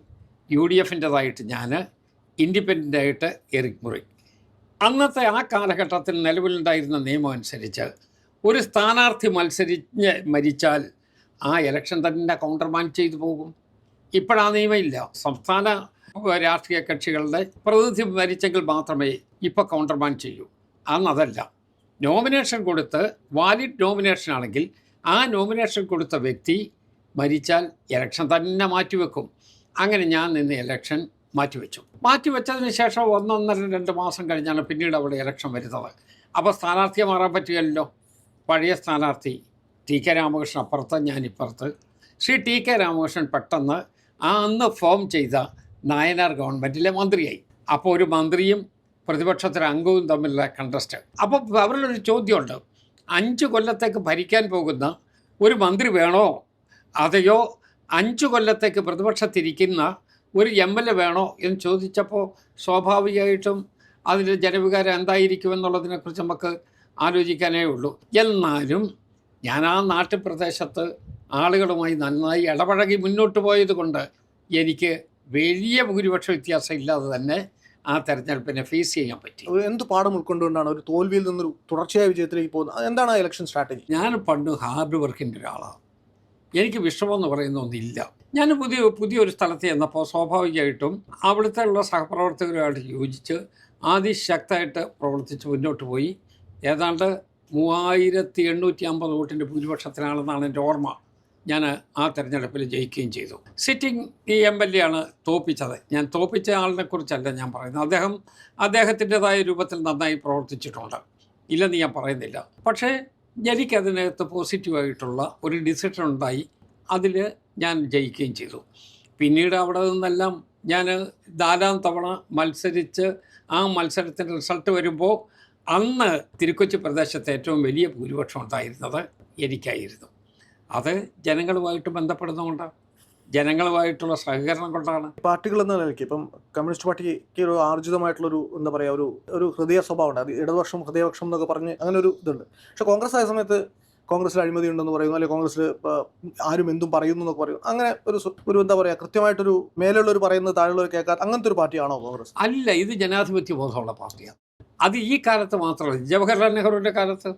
UDFൻ്റെതായിട്ട് ഞാൻ, ഇൻഡിപെൻഡൻ്റായിട്ട് എറിക് മുറി. അന്നത്തെ ആ കാലഘട്ടത്തിൽ നിലവിലുണ്ടായിരുന്ന നിയമം അനുസരിച്ച് ഒരു സ്ഥാനാർത്ഥി മരിച്ചാൽ ആ ഇലക്ഷൻ തന്നെ കൗണ്ടർമാൻ ചെയ്തു പോകും. ഇപ്പോഴാ നിയമമില്ല. സംസ്ഥാന രാഷ്ട്രീയ കക്ഷികളുടെ പ്രതിനിധി മരിച്ചെങ്കിൽ മാത്രമേ ഇപ്പോൾ കൗണ്ടർമാൻ ചെയ്യൂ. അന്നതല്ല. നോമിനേഷൻ കൊടുത്ത് വാലിഡ് നോമിനേഷൻ ആണെങ്കിൽ ആ നോമിനേഷൻ കൊടുത്ത വ്യക്തി മരിച്ചാൽ ഇലക്ഷൻ തന്നെ മാറ്റിവെക്കും. അങ്ങനെ ഞാൻ നിന്ന് ഇലക്ഷൻ മാറ്റിവെച്ചതിന് ശേഷം 1-1.5-2 മാസം കഴിഞ്ഞാണ് പിന്നീട് അവിടെ ഇലക്ഷൻ വരുന്നത്. അപ്പോൾ സ്ഥാനാർത്ഥിയെ മാറാൻ പറ്റുകയല്ലോ. പഴയ സ്ഥാനാർത്ഥി TK രാമകൃഷ്ണൻ അപ്പുറത്ത്, ഞാനിപ്പുറത്ത്. ശ്രീ TK രാമകൃഷ്ണൻ പെട്ടെന്ന് ആ അന്ന് ഫോം ചെയ്ത നായനാർ ഗവൺമെൻറ്റിലെ മന്ത്രിയായി. അപ്പോൾ ഒരു മന്ത്രിയും പ്രതിപക്ഷത്തിലെ അംഗവും തമ്മിലുള്ള കണ്ടസ്റ്റ്. അപ്പോൾ അവരിലൊരു ചോദ്യമുണ്ട്, 5 കൊല്ലത്തേക്ക് ഭരിക്കാൻ പോകുന്ന ഒരു മന്ത്രി വേണോ, അതെയോ 5 കൊല്ലത്തേക്ക് പ്രതിപക്ഷത്തിരിക്കുന്ന ഒരു MLA വേണോ എന്ന് ചോദിച്ചപ്പോൾ സ്വാഭാവികമായിട്ടും അതിൻ്റെ ജനവികാരം എന്തായിരിക്കുമെന്നുള്ളതിനെക്കുറിച്ച് നമുക്ക് ആലോചിക്കാനേ ഉള്ളൂ. എന്നാലും ഞാൻ ആ നാട്ടുപ്രദേശത്ത് ആളുകളുമായി നന്നായി ഇടപഴകി മുന്നോട്ട് പോയത് കൊണ്ട് എനിക്ക് വലിയ ഭൂരിപക്ഷ വ്യത്യാസം ഇല്ലാതെ തന്നെ ആ തെരഞ്ഞെടുപ്പിനെ ഫേസ് ചെയ്യാൻ പറ്റി. എന്ത് പാഠം ഉൾക്കൊണ്ടുകൊണ്ടാണ് ഒരു തോൽവിയിൽ നിന്നൊരു തുടർച്ചയായ വിജയത്തിലേക്ക് പോകുന്നത്? എന്താണ് ആ ഇലക്ഷൻ സ്ട്രാറ്റജി? ഞാൻ പണ്ട് ഹാർഡ് വർക്കിൻ്റെ ഒരാളാണ്. എനിക്ക് വിഷമമെന്ന് പറയുന്ന ഒന്നില്ല. ഞാൻ പുതിയൊരു സ്ഥലത്ത് ചെന്നപ്പോൾ സ്വാഭാവികമായിട്ടും അവിടുത്തെ ഉള്ള സഹപ്രവർത്തകരുമായിട്ട് യോജിച്ച് അതിശക്തമായിട്ട് പ്രവർത്തിച്ച് മുന്നോട്ട് പോയി. ഏതാണ്ട് 3850 വോട്ടിൻ്റെ ഭൂരിപക്ഷത്തിനാണെന്നാണ് എൻ്റെ ഓർമ്മ. ഞാൻ ആ തെരഞ്ഞെടുപ്പിൽ ജയിക്കുകയും ചെയ്തു. സിറ്റിംഗ് MLA ആണ് തോൽപ്പിച്ചത്. ഞാൻ തോൽപ്പിച്ച ആളിനെക്കുറിച്ചല്ല ഞാൻ പറയുന്നത്. അദ്ദേഹത്തിൻ്റെതായ രൂപത്തിൽ നന്നായി പ്രവർത്തിച്ചിട്ടുണ്ട്, ഇല്ലെന്ന് ഞാൻ പറയുന്നില്ല. പക്ഷേ എനിക്കതിനകത്ത് പോസിറ്റീവായിട്ടുള്ള ഒരു ഡിസിഷൻ ഉണ്ടായി. അതിൽ ഞാൻ ജയിക്കുകയും ചെയ്തു. പിന്നീട് അവിടെ നിന്നെല്ലാം ഞാൻ 4ാം തവണ മത്സരിച്ച് ആ മത്സരത്തിൻ്റെ റിസൾട്ട് വരുമ്പോൾ അന്ന് തിരുക്കൊച്ചി പ്രദേശത്ത് ഏറ്റവും വലിയ ഭൂരിപക്ഷം ഉണ്ടായിരുന്നത് എനിക്കായിരുന്നു. അത് ജനങ്ങളുമായിട്ട് ബന്ധപ്പെടുന്നതുകൊണ്ട്, ജനങ്ങളുമായിട്ടുള്ള സഹകരണം കൊണ്ടാണ്. പാർട്ടികൾ എന്ന നിലയ്ക്ക് ഇപ്പം കമ്മ്യൂണിസ്റ്റ് പാർട്ടിക്ക് ഒരു ആർജിതമായിട്ടുള്ളൊരു എന്താ പറയുക ഒരു ഹൃദയ സ്വഭാവം ഉണ്ട്. അത് ഇടതുപക്ഷം ഹൃദയപക്ഷം എന്നൊക്കെ പറഞ്ഞ് അങ്ങനെ ഒരു ഇതുണ്ട്. പക്ഷെ കോൺഗ്രസ് ആയ സമയത്ത് കോൺഗ്രസിൽ അഴിമതി ഉണ്ടെന്ന് പറയുന്നു, അല്ലെങ്കിൽ കോൺഗ്രസിൽ ആരും എന്തും പറയുന്നു എന്നൊക്കെ പറയും. അങ്ങനെ ഒരു എന്താ പറയുക, കൃത്യമായിട്ടൊരു മേലുള്ളവർ പറയുന്നത് താഴെയുള്ളവർ കേൾക്കാത്ത അങ്ങനത്തെ ഒരു പാർട്ടിയാണോ കോൺഗ്രസ്? അല്ല, ഇത് ജനാധിപത്യ ബോധമുള്ള പാർട്ടിയാണ്. അത് ഈ കാലത്ത് മാത്രമല്ല, ജവഹർലാൽ നെഹ്റുവിൻ്റെ കാലത്ത്,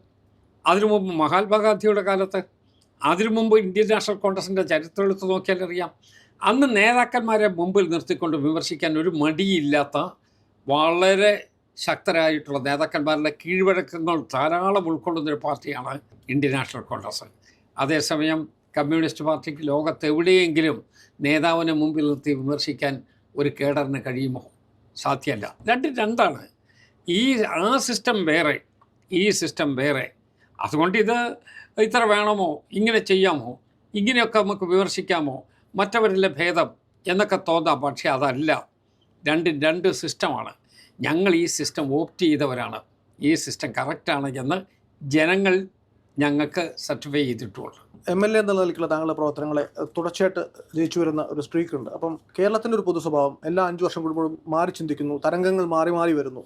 അതിനു മുമ്പ് മഹാത്മാഗാന്ധിയുടെ കാലത്ത്, അതിനു മുമ്പ് ഇന്ത്യൻ നാഷണൽ കോൺഗ്രസിൻ്റെ ചരിത്രം എടുത്ത് നോക്കിയാൽ അറിയാം. അന്ന് നേതാക്കന്മാരെ മുമ്പിൽ നിർത്തിക്കൊണ്ട് വിമർശിക്കാൻ ഒരു മടിയില്ലാത്ത വളരെ ശക്തരായിട്ടുള്ള നേതാക്കന്മാരുടെ കീഴ്വഴക്കങ്ങൾ ധാരാളം ഉൾക്കൊള്ളുന്നൊരു പാർട്ടിയാണ് ഇന്ത്യൻ നാഷണൽ കോൺഗ്രസ്. അതേസമയം കമ്മ്യൂണിസ്റ്റ് പാർട്ടിക്ക് ലോകത്തെവിടെയെങ്കിലും നേതാവിനെ മുമ്പിൽ നിർത്തി വിമർശിക്കാൻ ഒരു കേഡറിന് കഴിയുമോ? സാധ്യമല്ല. രണ്ടാണ്. ആ സിസ്റ്റം വേറെ, ഈ സിസ്റ്റം വേറെ. അതുകൊണ്ട് ഇത് ഇത്ര വേണമോ, ഇങ്ങനെ ചെയ്യാമോ, ഇങ്ങനെയൊക്കെ നമുക്ക് വിമർശിക്കാമോ, മറ്റവരിലെ ഭേദം എന്നൊക്കെ തോന്നാം. പക്ഷേ അതല്ല. രണ്ട് സിസ്റ്റമാണ്. ഞങ്ങൾ ഈ സിസ്റ്റം ഓപ്റ്റ് ചെയ്തവരാണ്. ഈ സിസ്റ്റം കറക്റ്റാണ് എന്ന് ജനങ്ങൾ ഞങ്ങൾക്ക് സർട്ടിഫൈ ചെയ്തിട്ടുള്ളൂ. MLA എന്നുള്ള നിലയ്ക്കുള്ള താങ്കളുടെ പ്രവർത്തനങ്ങളെ തുടർച്ചയായിട്ട് ജയിച്ചു വരുന്ന ഒരു സ്ട്രീക്ക് ഉണ്ട്. അപ്പം കേരളത്തിൻ്റെ ഒരു പൊതു സ്വഭാവം എല്ലാ 5 വർഷം കൂടുമ്പോഴും മാറി ചിന്തിക്കുന്നു, തരംഗങ്ങൾ മാറി വരുന്നു.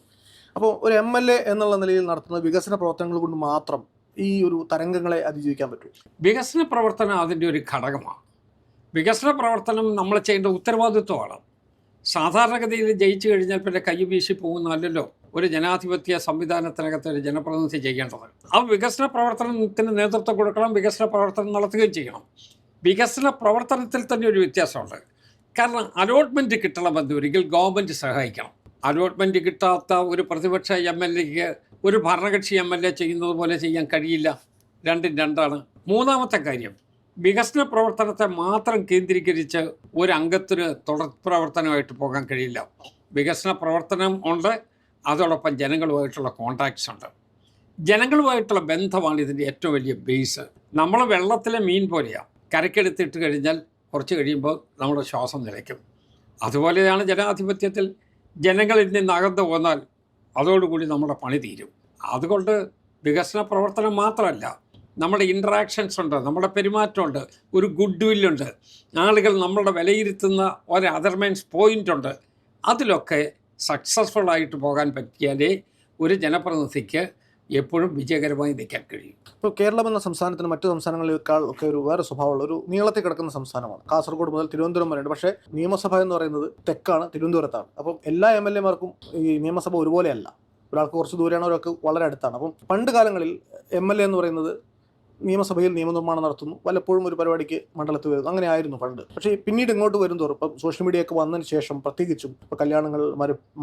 അപ്പോൾ ഒരു MLA എന്നുള്ള നിലയിൽ നടത്തുന്ന വികസന പ്രവർത്തനങ്ങൾ കൊണ്ട് മാത്രം ഈ ഒരു തരംഗങ്ങളെ അതിജീവിക്കാൻ പറ്റും? വികസന പ്രവർത്തനം അതിൻ്റെ ഒരു ഘടകമാണ്. വികസന പ്രവർത്തനം നമ്മൾ ചെയ്യേണ്ട ഉത്തരവാദിത്വമാണ്. സാധാരണഗതിയിൽ ജയിച്ചു കഴിഞ്ഞാൽ പിന്നെ കൈ വീശി പോകുന്നതല്ലല്ലോ ഒരു ജനാധിപത്യ സംവിധാനത്തിനകത്ത് ഒരു ജനപ്രതിനിധി ചെയ്യേണ്ടത്. ആ വികസന പ്രവർത്തനത്തിന് നേതൃത്വം കൊടുക്കണം, വികസന പ്രവർത്തനം നടത്തുകയും ചെയ്യണം. വികസന പ്രവർത്തനത്തിൽ തന്നെ ഒരു വ്യത്യാസമുണ്ട്. കാരണം അലോട്ട്മെൻറ്റ് കിട്ടണമെന്ന് ഒരിക്കൽ ഗവൺമെൻറ് സഹായിക്കണം. അലോട്ട്മെൻറ്റ് കിട്ടാത്ത ഒരു പ്രതിപക്ഷ MLAക്ക് ഒരു ഭരണകക്ഷി MLA ചെയ്യുന്നത് പോലെ ചെയ്യാൻ കഴിയില്ല. രണ്ടാണ്. മൂന്നാമത്തെ കാര്യം, വികസന പ്രവർത്തനത്തെ മാത്രം കേന്ദ്രീകരിച്ച് ഒരു അംഗത്തിന് തുടർ പ്രവർത്തനമായിട്ട് പോകാൻ കഴിയില്ല. വികസന പ്രവർത്തനം ഉണ്ട്, അതോടൊപ്പം ജനങ്ങളുമായിട്ടുള്ള കോൺടാക്ട്സ് ഉണ്ട്. ജനങ്ങളുമായിട്ടുള്ള ബന്ധമാണ് ഇതിൻ്റെ ഏറ്റവും വലിയ ബേസ്. നമ്മൾ വെള്ളത്തിലെ മീൻ പോലെയാണ്. കരക്കെടുത്തിട്ട് കഴിഞ്ഞാൽ കുറച്ച് കഴിയുമ്പോൾ നമ്മുടെ ശ്വാസം നിലയ്ക്കും. അതുപോലെയാണ് ജനാധിപത്യത്തിൽ ജനങ്ങളിൽ നിന്ന് അകന്നു പോന്നാൽ അതോടുകൂടി നമ്മുടെ പണി തീരും. അതുകൊണ്ട് വികസന പ്രവർത്തനം മാത്രമല്ല, നമ്മുടെ ഇൻട്രാക്ഷൻസ് ഉണ്ട്, നമ്മുടെ പെരുമാറ്റമുണ്ട്, ഒരു ഗുഡ് വില്ലുണ്ട്, ആളുകൾ നമ്മളുടെ വിലയിരുത്തുന്ന ഒരു അതർമൈൻസ് പോയിൻ്റ് ഉണ്ട്. അതിലൊക്കെ സക്സസ്ഫുള്ളായിട്ട് പോകാൻ പറ്റിയാലേ ഒരു ജനപ്രതിനിധിക്ക് എപ്പോഴും വിജയകരമായി നിൽക്കാൻ കഴിയും. ഇപ്പോൾ കേരളം എന്ന സംസ്ഥാനത്തിന് മറ്റു സംസ്ഥാനങ്ങളേക്കാൾ ഒക്കെ ഒരു വേറെ സ്വഭാവമുള്ള ഒരു നീളത്തിൽ കിടക്കുന്ന സംസ്ഥാനമാണ്. കാസർഗോഡ് മുതൽ തിരുവനന്തപുരം വരെയുണ്ട്. പക്ഷേ നിയമസഭ എന്ന് പറയുന്നത് തെക്കാണ്, തിരുവനന്തപുരത്താണ്. അപ്പം എല്ലാ MLAമാർക്കും ഈ നിയമസഭ ഒരുപോലെയല്ല. ഒരാൾക്ക് കുറച്ച് ദൂരെയാണ്, ഒരാൾക്ക് വളരെ അടുത്താണ്. അപ്പം പണ്ട് കാലങ്ങളിൽ MLA എന്ന് പറയുന്നത് നിയമസഭയിൽ നിയമനിർമ്മാണം നടത്തുന്നു, വല്ലപ്പോഴും ഒരു പരിപാടിക്ക് മണ്ഡലത്തിൽ വരുന്നു, അങ്ങനെ ആയിരുന്നു പണ്ട്. പക്ഷേ പിന്നീട് ഇങ്ങോട്ട് വരുന്നതോറും ഇപ്പം സോഷ്യൽ മീഡിയ ഒക്കെ വന്നതിന് ശേഷം പ്രത്യേകിച്ചും ഇപ്പോൾ കല്യാണങ്ങൾ,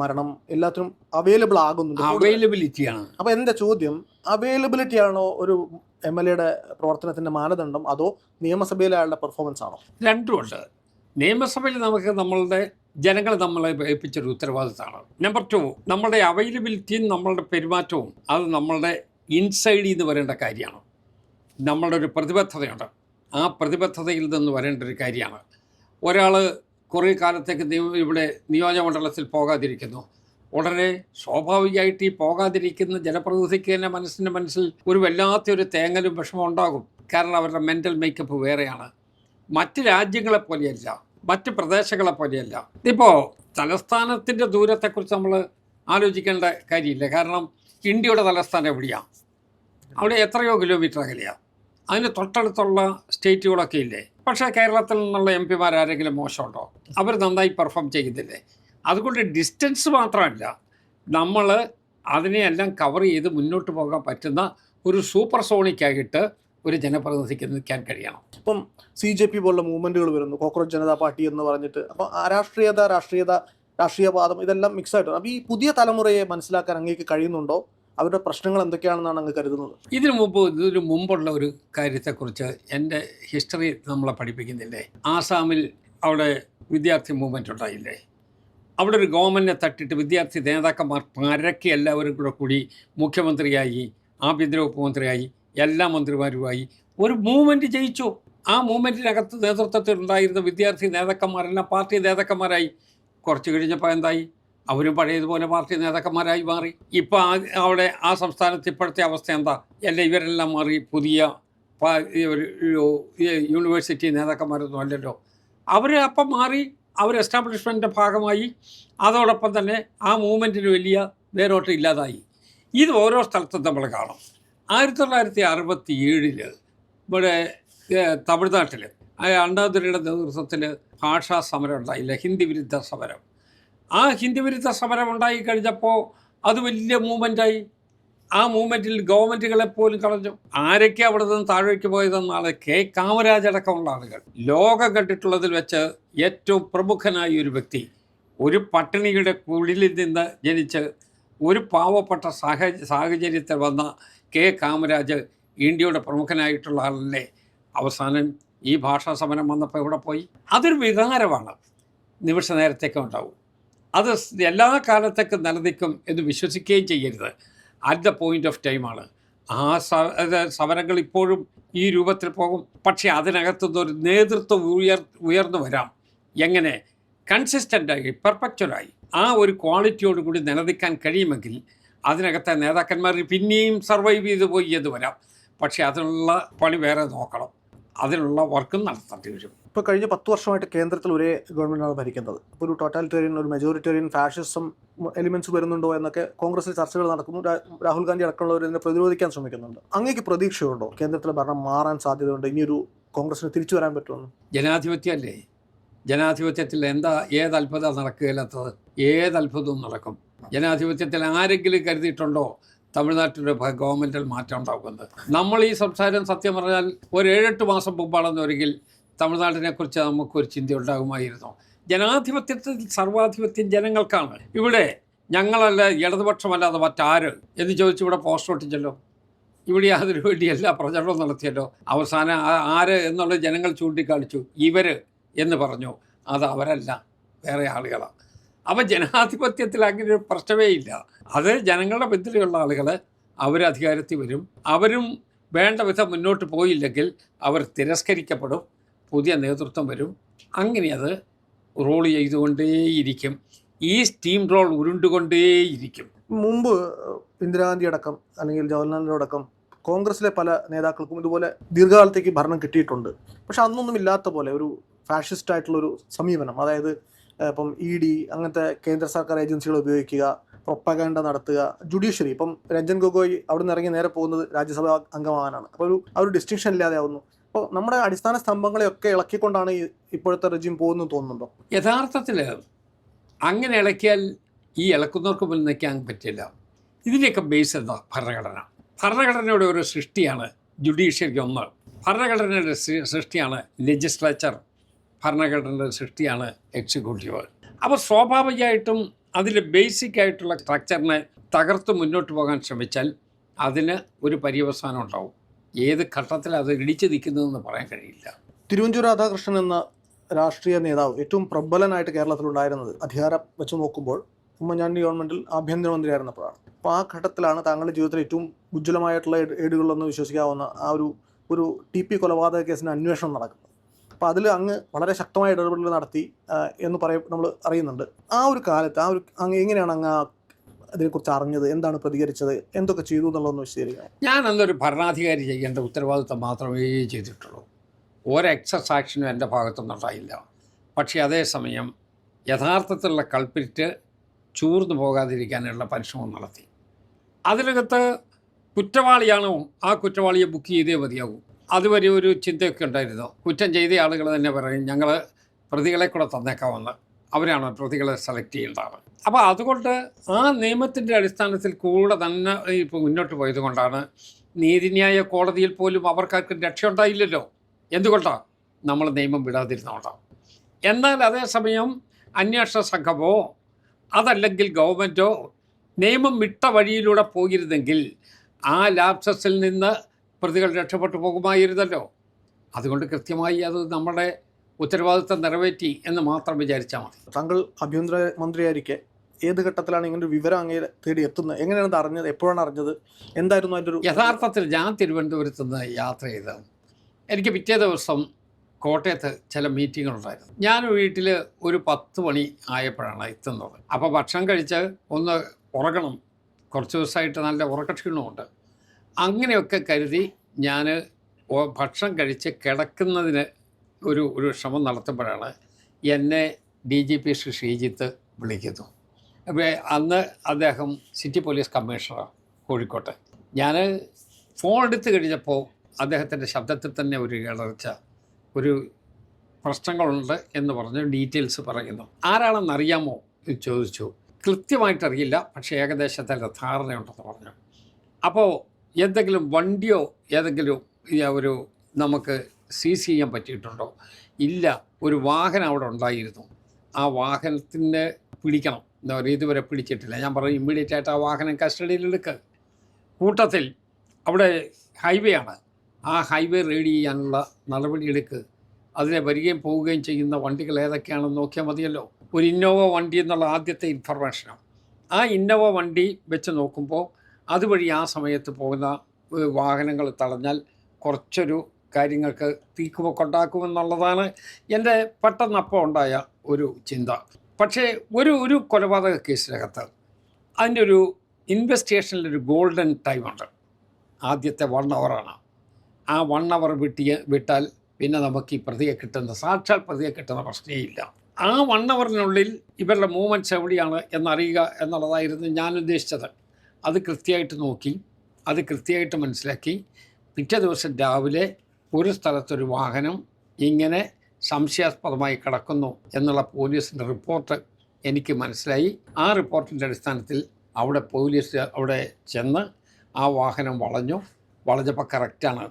മരണം എല്ലാത്തിനും അവൈലബിൾ ആകുന്നുണ്ട്, അവൈലബിലിറ്റിയാണ്. അപ്പോൾ എൻ്റെ ചോദ്യം, അവൈലബിലിറ്റി ആണോ ഒരു MLAയുടെ പ്രവർത്തനത്തിൻ്റെ മാനദണ്ഡം, അതോ നിയമസഭയിലെ ആളുടെ പെർഫോമൻസ് ആണോ? രണ്ടുമുണ്ട്. നിയമസഭയിൽ നമുക്ക് നമ്മളുടെ ജനങ്ങൾ നമ്മളെ ഏൽപ്പിച്ചൊരു ഉത്തരവാദിത്തമാണ്. നമ്പർ 2, നമ്മളുടെ അവൈലബിലിറ്റിയും നമ്മളുടെ പെരുമാറ്റവും അത് നമ്മളുടെ ഇൻസൈഡിൽ നിന്ന് വരേണ്ട കാര്യമാണ്. നമ്മളുടെ ഒരു പ്രതിബദ്ധതയുണ്ട്, ആ പ്രതിബദ്ധതയിൽ നിന്ന് വരേണ്ട ഒരു കാര്യമാണ്. ഒരാൾ കുറേ കാലത്തേക്ക് ഇവിടെ നിയോജകമണ്ഡലത്തിൽ പോകാതിരിക്കുന്നു, ഉടനെ സ്വാഭാവികമായിട്ട് ഈ പോകാതിരിക്കുന്ന ജനപ്രതിനിധിക്ക് തന്നെ മനസ്സിൽ ഒരു വല്ലാത്തൊരു തേങ്ങലും വിഷമം ഉണ്ടാകും. കാരണം അവരുടെ മെൻ്റൽ മേക്കപ്പ് വേറെയാണ്. മറ്റ് രാജ്യങ്ങളെ പോലെയല്ല, മറ്റ് പ്രദേശങ്ങളെ പോലെയല്ല. ഇപ്പോൾ തലസ്ഥാനത്തിൻ്റെ ദൂരത്തെക്കുറിച്ച് നമ്മൾ ആലോചിക്കേണ്ട കാര്യമില്ല. കാരണം ഇന്ത്യയുടെ തലസ്ഥാനം എവിടെയാണ്? അവിടെ എത്രയോ കിലോമീറ്റർ അകലെയാണ്. അതിന് തൊട്ടടുത്തുള്ള സ്റ്റേറ്റുകളൊക്കെ ഇല്ലേ? പക്ഷേ കേരളത്തിൽ നിന്നുള്ള MP ആരെങ്കിലും മോശമുണ്ടോ? അവർ നന്നായി പെർഫോം ചെയ്യുന്നില്ലേ? അതുകൊണ്ട് ഡിസ്റ്റൻസ് മാത്രമല്ല, നമ്മൾ അതിനെയെല്ലാം കവർ ചെയ്ത് മുന്നോട്ട് പോകാൻ പറ്റുന്ന ഒരു സൂപ്പർ സോണിക്കായിട്ട് ഒരു ജനപ്രതിനിധിക്ക് നിൽക്കാൻ കഴിയണം. ഇപ്പം CJP പോലുള്ള മൂവ്മെൻറ്റുകൾ വരുന്നു, കോക്രോച്ച് ജനതാ പാർട്ടി എന്ന് പറഞ്ഞിട്ട്. അപ്പം രാഷ്ട്രീയവാദം ഇതെല്ലാം മിക്സായിട്ട്. അപ്പോൾ ഈ പുതിയ തലമുറയെ മനസ്സിലാക്കാൻ അങ്ങേക്ക് കഴിയുന്നുണ്ടോ? അവരുടെ പ്രശ്നങ്ങൾ എന്തൊക്കെയാണെന്നാണ് അങ്ങ് കരുതുന്നത്? ഇതിനു മുമ്പുള്ള ഒരു കാര്യത്തെക്കുറിച്ച് എൻ്റെ ഹിസ്റ്ററി നമ്മളെ പഠിപ്പിക്കുന്നില്ലേ? ആസാമിൽ അവിടെ വിദ്യാർത്ഥി മൂവ്മെൻറ്റ് ഉണ്ടായില്ലേ? അവിടെ ഒരു ഗവൺമെൻറ്റിനെ തട്ടിയിട്ട് വിദ്യാർത്ഥി നേതാക്കന്മാർ പരക്കെ എല്ലാവരും കൂടി മുഖ്യമന്ത്രിയായി, ആഭ്യന്തര വകുപ്പ് മന്ത്രിയായി, എല്ലാ മന്ത്രിമാരുമായി ഒരു മൂവ്മെൻറ്റ് ജയിച്ചു. ആ മൂവ്മെൻറ്റിനകത്ത് നേതൃത്വത്തിൽ ഉണ്ടായിരുന്ന വിദ്യാർത്ഥി നേതാക്കന്മാരെല്ലാം പാർട്ടി നേതാക്കന്മാരായി. കുറച്ച് കഴിഞ്ഞപ്പോൾ എന്തായി? അവരും പഴയതുപോലെ പാർട്ടി നേതാക്കന്മാരായി മാറി. ഇപ്പോൾ അവിടെ ആ സംസ്ഥാനത്ത് ഇപ്പോഴത്തെ അവസ്ഥ എന്താ? ഇവരെല്ലാം മാറി പുതിയ ഈ യൂണിവേഴ്സിറ്റി നേതാക്കന്മാരൊന്നും അല്ലല്ലോ. അവർ അപ്പം മാറി, അവർ എസ്റ്റാബ്ലിഷ്മെൻറ്റിൻ്റെ ഭാഗമായി. അതോടൊപ്പം തന്നെ ആ മൂവ്മെൻറ്റിന് വലിയ വേരോട്ടം ഇല്ലാതായി. ഇത് ഓരോ സ്ഥലത്തും നമ്മൾ കാണും. 1967 ഇവിടെ തമിഴ്നാട്ടിൽ അണ്ണാദുരൈയുടെ നേതൃത്വത്തിൽ ഭാഷാ സമരം ഉണ്ടായില്ല, ഹിന്ദി വിരുദ്ധ സമരം. ആ ഹിന്ദി വിരുദ്ധ സമരം ഉണ്ടായി കഴിഞ്ഞപ്പോൾ അത് വലിയ മൂവ്മെൻറ്റായി. ആ മൂവ്മെൻറ്റിൽ ഗവൺമെൻറ്റുകളെ പോലും കളഞ്ഞു. ആരൊക്കെ അവിടെ നിന്ന് താഴേക്ക് പോയതെന്നാണ് കെ കാമരാജ് അടക്കമുള്ള ആളുകൾ. ലോകം കണ്ടിട്ടുള്ളതിൽ വെച്ച് ഏറ്റവും പ്രമുഖനായ ഒരു വ്യക്തി, ഒരു പട്ടിണിയുടെ കുഴിലിൽ നിന്ന് ജനിച്ച് ഒരു പാവപ്പെട്ട സാഹചര്യത്തിൽ വന്ന കെ കാമരാജ് ഇന്ത്യയുടെ പ്രമുഖനായിട്ടുള്ള ആളല്ലേ. അവസാനം ഈ ഭാഷാ സമരം വന്നപ്പോൾ ഇവിടെ പോയി. അതൊരു വികാരമാണ്, നിമിഷ നേരത്തേക്ക് ഉണ്ടാവും. അത് എല്ലാ കാലത്തേക്കും നിലനിൽക്കും എന്ന് വിശ്വസിക്കുകയും ചെയ്യരുത്. അറ്റ് ദ പോയിൻ്റ് ഓഫ് ടൈമാണ്. ആ സമരങ്ങൾ ഇപ്പോഴും ഈ രൂപത്തിൽ പോകും. പക്ഷേ അതിനകത്തുനിന്ന് ഒരു നേതൃത്വം ഉയർന്നു വരാം. എങ്ങനെ? കൺസിസ്റ്റൻ്റായി, പെർഫെക്ച്വലായി, ആ ഒരു ക്വാളിറ്റിയോടുകൂടി നിലനിൽക്കാൻ കഴിയുമെങ്കിൽ അതിനകത്തെ നേതാക്കന്മാർ പിന്നെയും സർവൈവ് ചെയ്ത് പോയി എന്ന് വരാം. പക്ഷേ അതിനുള്ള പണി വേറെ നോക്കണം, അതിനുള്ള വർക്കും നടത്തേണ്ടി വരും. ഇപ്പോൾ കഴിഞ്ഞ 10 വർഷമായിട്ട് കേന്ദ്രത്തിൽ ഒരേ ഗവൺമെൻറ്റാണ് ഭരിക്കുന്നത്. ഇപ്പോൾ ഒരു ടോട്ടാലിറ്റേറിയൻ, ഒരു മെജോറിറ്റേറിയൻ ഫാഷിസം എലിമെൻറ്റ്സ് വരുന്നുണ്ടോ എന്നൊക്കെ കോൺഗ്രസിൽ ചർച്ചകൾ നടക്കുന്നു. രാഹുൽ ഗാന്ധി അടക്കമുള്ളവർ ഇതിനെ പ്രതിരോധിക്കാൻ ശ്രമിക്കുന്നുണ്ട്. അങ്ങേക്ക് പ്രതീക്ഷയുണ്ടോ കേന്ദ്രത്തിലെ ഭരണം മാറാൻ സാധ്യതയുണ്ട്? ഇനിയൊരു കോൺഗ്രസിന് തിരിച്ചു വരാൻ പറ്റുമെന്ന്? ജനാധിപത്യമല്ലേ, ജനാധിപത്യത്തിൽ ഏത് അത്ഭുതം നടക്കുകയില്ലാത്തത്? ഏത് അത്ഭുതവും നടക്കും. ജനാധിപത്യത്തിൽ ആരെങ്കിലും കരുതിയിട്ടുണ്ടോ തമിഴ്നാട്ടിൻ്റെ ഗവൺമെൻറ്റിൽ മാറ്റം ഉണ്ടാകുന്നത്? നമ്മൾ ഈ സംസാരം സത്യം പറഞ്ഞാൽ ഒരു 7-8 മാസം മുമ്പാണെന്നൊരിക്കൽ തമിഴ്നാട്ടിനെക്കുറിച്ച് നമുക്കൊരു ചിന്ത ഉണ്ടാകുമായിരുന്നു. ജനാധിപത്യത്തിൽ സർവാധിപത്യം ജനങ്ങൾക്കാണ്. ഇവിടെ ഞങ്ങളല്ല, ഇടതുപക്ഷമല്ലാതെ മറ്റാര് എന്ന് ചോദിച്ച് ഇവിടെ പോസ്റ്റർ ഒട്ടിച്ചല്ലോ. ഇവിടെ അതിനു വേണ്ടി എല്ലാ പ്രചരണവും നടത്തിയല്ലോ. അവസാനം ആര് എന്നുള്ളത് ജനങ്ങൾ ചൂണ്ടിക്കാണിച്ചു. ഇവർ എന്ന് പറഞ്ഞു. അത് അവരല്ല, വേറെ ആളുകളാണ്. അപ്പം ജനാധിപത്യത്തിൽ അങ്ങനെ ഒരു പ്രശ്നമേ ഇല്ല. അത് ജനങ്ങളുടെ പിന്തുണയുള്ള ആളുകൾ അവർ അധികാരത്തിൽ വരും. അവരും വേണ്ട വിധം മുന്നോട്ട് പോയില്ലെങ്കിൽ അവർ തിരസ്കരിക്കപ്പെടും. പുതിയ നേതൃത്വം വരും. അങ്ങനെ അത് റോൾ ചെയ്തുകൊണ്ടേയിരിക്കും. ഈ സ്റ്റീം റോൾ ഉരുണ്ടുകൊണ്ടേയിരിക്കും. മുമ്പ് ഇന്ദിരാഗാന്ധി അടക്കം അല്ലെങ്കിൽ ജവഹർലാൽ നെഹ്റു അടക്കം കോൺഗ്രസിലെ പല നേതാക്കൾക്കും ഇതുപോലെ ദീർഘകാലത്തേക്ക് ഭരണം കിട്ടിയിട്ടുണ്ട്. പക്ഷെ അന്നൊന്നും ഇല്ലാത്ത പോലെ ഒരു ഫാഷിസ്റ്റ് ആയിട്ടുള്ളൊരു സമീപനം, അതായത് ഇപ്പം ED അങ്ങനത്തെ കേന്ദ്ര സർക്കാർ ഏജൻസികൾ ഉപയോഗിക്കുക, പ്രൊപ്പഗാൻഡ നടത്തുക, ജുഡീഷ്യറി. ഇപ്പം രഞ്ജൻ ഗൊഗോയ് അവിടെ നിന്ന് ഇറങ്ങി നേരെ പോകുന്നത് രാജ്യസഭാ അംഗമാകാനാണ്. അപ്പോൾ ഒരു ഡിസ്റ്റിങ്ഷൻ ഇല്ലാതെ ആവുന്നു. അപ്പോൾ നമ്മുടെ അടിസ്ഥാന സ്തംഭങ്ങളെയൊക്കെ ഇളക്കിക്കൊണ്ടാണ് ഇപ്പോഴത്തെ റെജിം പോകുന്നത് തോന്നുന്നുണ്ടോ? യഥാർത്ഥത്തിൽ അങ്ങനെ ഇളക്കിയാൽ ഈ ഇളക്കുന്നവർക്ക് മുന്നിൽ നിൽക്കാൻ പറ്റില്ല. ഇതിൻ്റെയൊക്കെ ബേസ് എന്താ? ഭരണഘടനയുടെ ഒരു സൃഷ്ടിയാണ് ജുഡീഷ്യറി. ഒന്ന് ഭരണഘടനയുടെ സൃഷ്ടിയാണ് ലെജിസ്ലേച്ചർ, ഭരണഘടനയുടെ സൃഷ്ടിയാണ് എക്സിക്യൂട്ടീവ്. അപ്പോൾ സ്വാഭാവികമായിട്ടും അതിൽ ബേസിക് ആയിട്ടുള്ള സ്ട്രക്ചറിനെ തകർത്ത് മുന്നോട്ട് പോകാൻ ശ്രമിച്ചാൽ അതിന് ഒരു പര്യവസാനം ഉണ്ടാവും. ഏത് ഘട്ടത്തിൽ അത് ഇടിച്ചു നിൽക്കുന്നതെന്ന് പറയാൻ കഴിയില്ല. തിരുവഞ്ചൂർ രാധാകൃഷ്ണൻ എന്ന രാഷ്ട്രീയ നേതാവ് ഏറ്റവും പ്രബലനായിട്ട് കേരളത്തിലുണ്ടായിരുന്നത് അധികാരം വെച്ച് നോക്കുമ്പോൾ ഉമ്മൻചാണ്ടി ഗവൺമെൻറ്റിൽ ആഭ്യന്തരമന്ത്രിയായിരുന്നപ്പോഴാണ്. അപ്പോൾ ആ ഘട്ടത്തിലാണ് താങ്കളുടെ ജീവിതത്തിൽ ഏറ്റവും ഉജ്ജ്വലമായിട്ടുള്ള ഏടുകളെന്ന് വിശ്വസിക്കാവുന്ന ആ ഒരു TP കൊലപാതക കേസിൻ്റെ അന്വേഷണം നടക്കുന്നത്. അപ്പോൾ അതിൽ അങ്ങ് വളരെ ശക്തമായ ഇടപെടൽ നടത്തി എന്ന് നമ്മൾ അറിയുന്നുണ്ട്. ആ ഒരു കാലത്ത് അങ്ങ് എങ്ങനെയാണ് അങ്ങ് അതിനെക്കുറിച്ച് അറിഞ്ഞത്? എന്താണ് പ്രതികരിച്ചത്? എന്തൊക്കെ ചെയ്തു എന്നുള്ളതൊന്ന് വിശദീകരിക്കാം. ഞാൻ അന്നൊരു ഭരണാധികാരി ചെയ്യേണ്ട ഉത്തരവാദിത്വം മാത്രമേ ചെയ്തിട്ടുള്ളൂ. ഒരു എക്സസ് ആക്ഷനും എൻ്റെ ഭാഗത്തുനിന്നുണ്ടായില്ല. പക്ഷേ അതേസമയം യഥാർത്ഥത്തിലുള്ള കൾപ്പിറ്റ് ചൂർന്നു പോകാതിരിക്കാനുള്ള പരിശ്രമം നടത്തി. അതിനകത്ത് കുറ്റവാളിയാണോ ആ കുറ്റവാളിയെ ബുക്ക് ചെയ്തേ മതിയാകൂ. അതുവരെ ഒരു ചിന്തയൊക്കെ ഉണ്ടായിരുന്നു. കുറ്റം ചെയ്ത ആളുകൾ തന്നെ പറയും ഞങ്ങൾ പ്രതികളെ കൂടെ തന്നേക്കാമെന്ന്. അവരാണ് പ്രതികളെ സെലക്ട് ചെയ്യേണ്ടതാണ്. അപ്പോൾ അതുകൊണ്ട് ആ നിയമത്തിൻ്റെ അടിസ്ഥാനത്തിൽ കൂടെ തന്നെ ഇപ്പോൾ മുന്നോട്ട് പോയത് കൊണ്ടാണ് നീതിന്യായ കോടതിയിൽ പോലും അവർക്കാർക്കും രക്ഷയുണ്ടായില്ലല്ലോ. എന്തുകൊണ്ടാണ്? നമ്മൾ നിയമം വിടാതിരുന്നതുകൊണ്ടാണ്. എന്നാൽ അതേസമയം അന്വേഷണ സംഘമോ അതല്ലെങ്കിൽ ഗവൺമെൻറ്റോ നിയമം വിട്ട വഴിയിലൂടെ പോയിരുന്നെങ്കിൽ ആ ലാപ്സസിൽ നിന്ന് പ്രതികൾ രക്ഷപ്പെട്ടു പോകുമായിരുന്നല്ലോ. അതുകൊണ്ട് കൃത്യമായി അത് നമ്മുടെ ഉത്തരവാദിത്തം നിറവേറ്റി എന്ന് മാത്രം വിചാരിച്ചാൽ മതി. താങ്കൾ ആഭ്യന്തര മന്ത്രിയായിരിക്കെ ഏത് ഘട്ടത്തിലാണ് ഇങ്ങനൊരു വിവരം അങ്ങേ തേടി എത്തുന്നത്? എങ്ങനെയാണ് അറിഞ്ഞത്? എപ്പോഴാണ് അറിഞ്ഞത്? എന്തായിരുന്നു അതിൻ്റെ ഒരു? യഥാർത്ഥത്തിൽ ഞാൻ തിരുവനന്തപുരത്ത് നിന്ന് യാത്ര ചെയ്തത്. എനിക്ക് പിറ്റേ ദിവസം കോട്ടയത്ത് ചില മീറ്റിങ്ങുകളുണ്ടായിരുന്നു. ഞാൻ വീട്ടിൽ ഒരു 10 മണി ആയപ്പോഴാണ് എത്തുന്നത്. അപ്പോൾ ഭക്ഷണം കഴിച്ച് ഒന്ന് ഉറങ്ങണം, കുറച്ച് ദിവസമായിട്ട് നല്ല ഉറക്കക്ഷീണമുണ്ട്. അങ്ങനെയൊക്കെ കരുതി ഞാൻ ഭക്ഷണം കഴിച്ച് കിടക്കുന്നതിന് ഒരു ശ്രമം നടത്തുമ്പോഴാണ് എന്നെ DGP ശ്രീ ശ്രീജിത്ത് വിളിക്കുന്നു. അപ്പോൾ അന്ന് അദ്ദേഹം സിറ്റി പോലീസ് കമ്മീഷണറാണ് കോഴിക്കോട്ടെ. ഞാൻ ഫോൺ എടുത്ത് കഴിഞ്ഞപ്പോൾ അദ്ദേഹത്തിൻ്റെ ശബ്ദത്തിൽ തന്നെ ഒരു ഇടർച്ച, ഒരു പ്രശ്നങ്ങളുണ്ട് എന്ന് പറഞ്ഞ് ഡീറ്റെയിൽസ് പറയുന്നു. ആരാണെന്നറിയാമോ എന്ന് ചോദിച്ചു. കൃത്യമായിട്ടറിയില്ല, പക്ഷേ ഏകദേശത്തിൻ്റെ ധാരണയുണ്ടെന്ന് പറഞ്ഞു. അപ്പോൾ എന്തെങ്കിലും വണ്ടിയോ ഏതെങ്കിലും ഒരു നമുക്ക് സീസ് ചെയ്യാൻ പറ്റിയിട്ടുണ്ടോ? ഇല്ല, ഒരു വാഹനം അവിടെ ഉണ്ടായിരുന്നു. ആ വാഹനത്തിന് പിടിക്കണം, എന്താ പറയുക, ഇതുവരെ പിടിച്ചിട്ടില്ല. ഞാൻ പറഞ്ഞു ഇമ്മീഡിയറ്റ് ആയിട്ട് ആ വാഹനം കസ്റ്റഡിയിലെടുക്കുക. കൂട്ടത്തിൽ അവിടെ ഹൈവേ ആണ്, ആ ഹൈവേ റെയ്ഡ് ചെയ്യാനുള്ള നടപടിയെടുക്കുക. അതിനെ വരികയും പോവുകയും ചെയ്യുന്ന വണ്ടികൾ ഏതൊക്കെയാണെന്ന് നോക്കിയാൽ മതിയല്ലോ. ഒരു ഇന്നോവ വണ്ടി എന്നുള്ള ആദ്യത്തെ ഇൻഫർമേഷനാണ്. ആ ഇന്നോവ വണ്ടി വെച്ച് നോക്കുമ്പോൾ അതുവഴി ആ സമയത്ത് പോകുന്ന വാഹനങ്ങൾ തടഞ്ഞാൽ കുറച്ചൊരു കാര്യങ്ങൾക്ക് തീക്കുമൊക്കുണ്ടാക്കുമെന്നുള്ളതാണ് എൻ്റെ പെട്ടെന്നപ്പോൾ ഉണ്ടായ ഒരു ചിന്ത. പക്ഷേ ഒരു കൊലപാതക കേസിനകത്ത് അതിൻ്റെ ഒരു ഇൻവെസ്റ്റിഗേഷനിലൊരു ഗോൾഡൻ ടൈമുണ്ട്. ആദ്യത്തെ 1 അവറാണ്. ആ 1 അവർ വിട്ടാൽ പിന്നെ നമുക്ക് ഈ പ്രതിയെ കിട്ടുന്ന, സാക്ഷാൽ പ്രതിയെ കിട്ടുന്ന പ്രശ്നമേയില്ല. ആ 1 അവറിനുള്ളിൽ ഇവരുടെ മൂവ്മെൻറ്റ്സ് എവിടെയാണ് എന്നറിയുക എന്നുള്ളതായിരുന്നു ഞാൻ ഉദ്ദേശിച്ചത്. അത് കൃത്യമായിട്ട് നോക്കി, അത് കൃത്യമായിട്ട് മനസ്സിലാക്കി. പിറ്റേ ദിവസം രാവിലെ ഒരു സ്ഥലത്തൊരു വാഹനം ഇങ്ങനെ സംശയാസ്പദമായി കിടക്കുന്നു എന്നുള്ള പോലീസിൻ്റെ റിപ്പോർട്ട് എനിക്ക് മനസ്സിലായി. ആ റിപ്പോർട്ടിൻ്റെ അടിസ്ഥാനത്തിൽ പോലീസ് അവിടെ ചെന്ന് ആ വാഹനം വളഞ്ഞപ്പോൾ കറക്റ്റാണ്.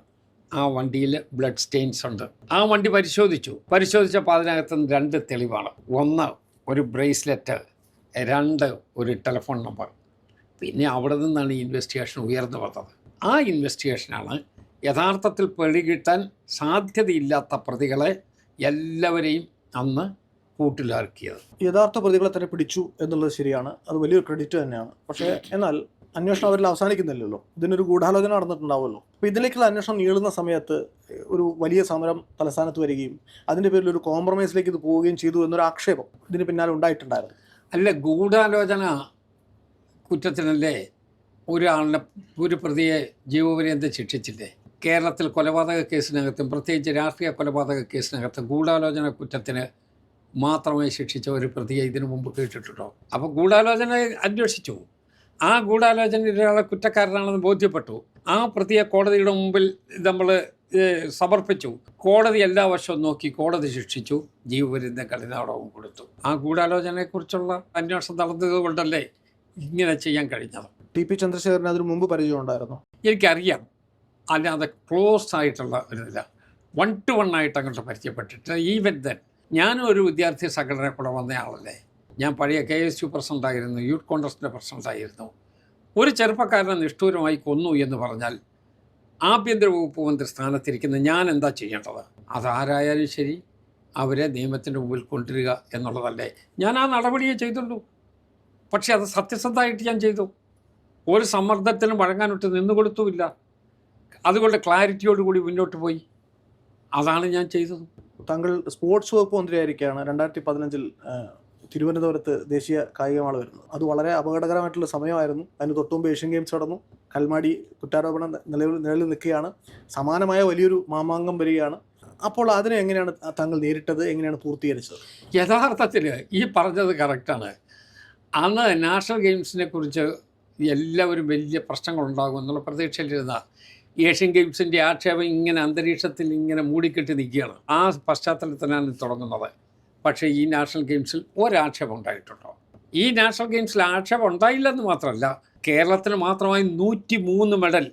ആ വണ്ടിയിൽ ബ്ലഡ് സ്റ്റെയിൻസ് ഉണ്ട്. ആ വണ്ടി പരിശോധിച്ചപ്പോൾ അതിനകത്ത് 2 തെളിവാണ്. 1 ഒരു ബ്രേസ്ലെറ്റ്, 2 ഒരു ടെലിഫോൺ നമ്പർ. പിന്നെ അവിടെ നിന്നാണ് ഈ ഇൻവെസ്റ്റിഗേഷൻ ഉയർന്നു വന്നത്. ആ ഇൻവെസ്റ്റിഗേഷനാണ് യഥാർത്ഥത്തിൽ പിടികിട്ടാൻ സാധ്യതയില്ലാത്ത പ്രതികളെ എല്ലാവരെയും അന്ന് കൂട്ടിലിറക്കിയത്. യഥാർത്ഥ പ്രതികളെ തന്നെ പിടിച്ചു എന്നുള്ളത് ശരിയാണ്, അത് വലിയൊരു ക്രെഡിറ്റ് തന്നെയാണ്. പക്ഷേ എന്നാൽ അന്വേഷണം അവരിൽ അവസാനിക്കുന്നില്ലല്ലോ. ഇതിനൊരു ഗൂഢാലോചന നടന്നിട്ടുണ്ടാവുമല്ലോ. അപ്പോൾ ഇതിലേക്കുള്ള അന്വേഷണം നീളുന്ന സമയത്ത് ഒരു വലിയ സമരം തലസ്ഥാനത്ത് വരികയും അതിൻ്റെ പേരിൽ ഒരു കോംപ്രമൈസിലേക്ക് ഇത് പോവുകയും ചെയ്തു എന്നൊരു ആക്ഷേപം ഇതിന് പിന്നാലെ ഉണ്ടായിട്ടുണ്ടായിരുന്നു. അല്ല, ഗൂഢാലോചന കുറ്റത്തിനല്ലേ ഒരാളിനെ, ഒരു പ്രതിയെ ജീവപര്യന്തം ശിക്ഷിച്ചില്ലേ? കേരളത്തിൽ കൊലപാതക കേസിനകത്തും പ്രത്യേകിച്ച് രാഷ്ട്രീയ കൊലപാതക കേസിനകത്തും ഗൂഢാലോചന കുറ്റത്തിന് മാത്രമേ ശിക്ഷിച്ച ഒരു പ്രതിയെ ഇതിനു മുമ്പ് കേട്ടിട്ടുണ്ടോ? അപ്പോൾ ഗൂഢാലോചന അന്വേഷിച്ചു. ആ ഗൂഢാലോചന ഒരാളെ കുറ്റക്കാരനാണെന്ന് ബോധ്യപ്പെട്ടു. ആ പ്രതിയെ കോടതിയുടെ മുമ്പിൽ നമ്മൾ സമർപ്പിച്ചു. കോടതി എല്ലാ വർഷവും നോക്കി, കോടതി ശിക്ഷിച്ചു, ജീവപര്യന്തം കഠിനാടകവും കൊടുത്തു. ആ ഗൂഢാലോചനയെക്കുറിച്ചുള്ള അന്വേഷണം നടന്നത് കൊണ്ടല്ലേ ഇങ്ങനെ ചെയ്യാൻ കഴിഞ്ഞത്. TP ചന്ദ്രശേഖരന് അതിനു മുമ്പ് പരിചയമുണ്ടായിരുന്നു? എനിക്കറിയാം, അല്ലാതെ ക്ലോസ് ആയിട്ടുള്ള ഒരിതില്ല, 1 to 1 ആയിട്ട് അങ്ങോട്ട് പരിചയപ്പെട്ടിട്ട്. ഈവൻ ദെൻ ഞാനും ഒരു വിദ്യാർത്ഥി സംഘടനയിൽ കൂടെ വന്നയാളല്ലേ. ഞാൻ പഴയ KSU പ്രസിഡൻ്റായിരുന്നു, യൂത്ത് കോൺഗ്രസിൻ്റെ പ്രസിഡൻ്റായിരുന്നു. ഒരു ചെറുപ്പക്കാരനെ നിഷ്ഠൂരമായി കൊന്നു എന്ന് പറഞ്ഞാൽ ആഭ്യന്തര വകുപ്പ് മന്ത്രി സ്ഥാനത്തിരിക്കുന്ന ഞാൻ എന്താ ചെയ്യേണ്ടത്? അതാരായാലും ശരി, അവരെ നിയമത്തിൻ്റെ മുമ്പിൽ കൊണ്ടുവരിക എന്നുള്ളതല്ലേ. ഞാൻ ആ നടപടിയെ ചെയ്തുള്ളൂ. പക്ഷേ അത് സത്യസന്ധമായിട്ട് ഞാൻ ചെയ്തു. ഒരു സമ്മർദ്ദത്തിനും വഴങ്ങാനൊട്ട് നിന്നുകൊടുത്തുമില്ല. അതുകൊണ്ട് ക്ലാരിറ്റിയോടുകൂടി മുന്നോട്ട് പോയി. അതാണ് ഞാൻ ചെയ്തത്. താങ്കൾ സ്പോർട്സ് വകുപ്പ് മന്ത്രിയായിരിക്കുകയാണ് 2015 തിരുവനന്തപുരത്ത് ദേശീയ കായികമേള വരുന്നത്. അത് വളരെ അപകടകരമായിട്ടുള്ള സമയമായിരുന്നു. അതിന് തൊട്ടുമുമ്പ് ഏഷ്യൻ ഗെയിംസ് നടന്നു. കൽമാടി കുറ്റാരോപണം നിലവിൽ നിൽക്കുകയാണ്. സമാനമായ വലിയൊരു മാമാങ്കം വരികയാണ്. അപ്പോൾ അതിനെ എങ്ങനെയാണ് താങ്കൾ നേരിട്ടത്, എങ്ങനെയാണ് പൂർത്തീകരിച്ചത്? യഥാർത്ഥത്തിൽ ഈ പറഞ്ഞത് കറക്റ്റാണ്. അന്ന് നാഷണൽ ഗെയിംസിനെ കുറിച്ച് എല്ലാവരും വലിയ പ്രശ്നങ്ങളുണ്ടാകും എന്നുള്ള പ്രതീക്ഷയിലിരുന്ന ഏഷ്യൻ ഗെയിംസിൻ്റെ ആക്ഷേപം ഇങ്ങനെ അന്തരീക്ഷത്തിൽ ഇങ്ങനെ മൂടിക്കെട്ടി നിൽക്കുകയാണ്. ആ പശ്ചാത്തലത്തിലാണ് തുടങ്ങുന്നത്. പക്ഷേ ഈ നാഷണൽ ഗെയിംസിൽ ഒരാക്ഷേപം ഉണ്ടായിട്ടുണ്ടോ? ഈ നാഷണൽ ഗെയിംസിൽ ആക്ഷേപം ഉണ്ടായില്ലെന്ന് മാത്രമല്ല, കേരളത്തിന് മാത്രമായി 103 മെഡൽ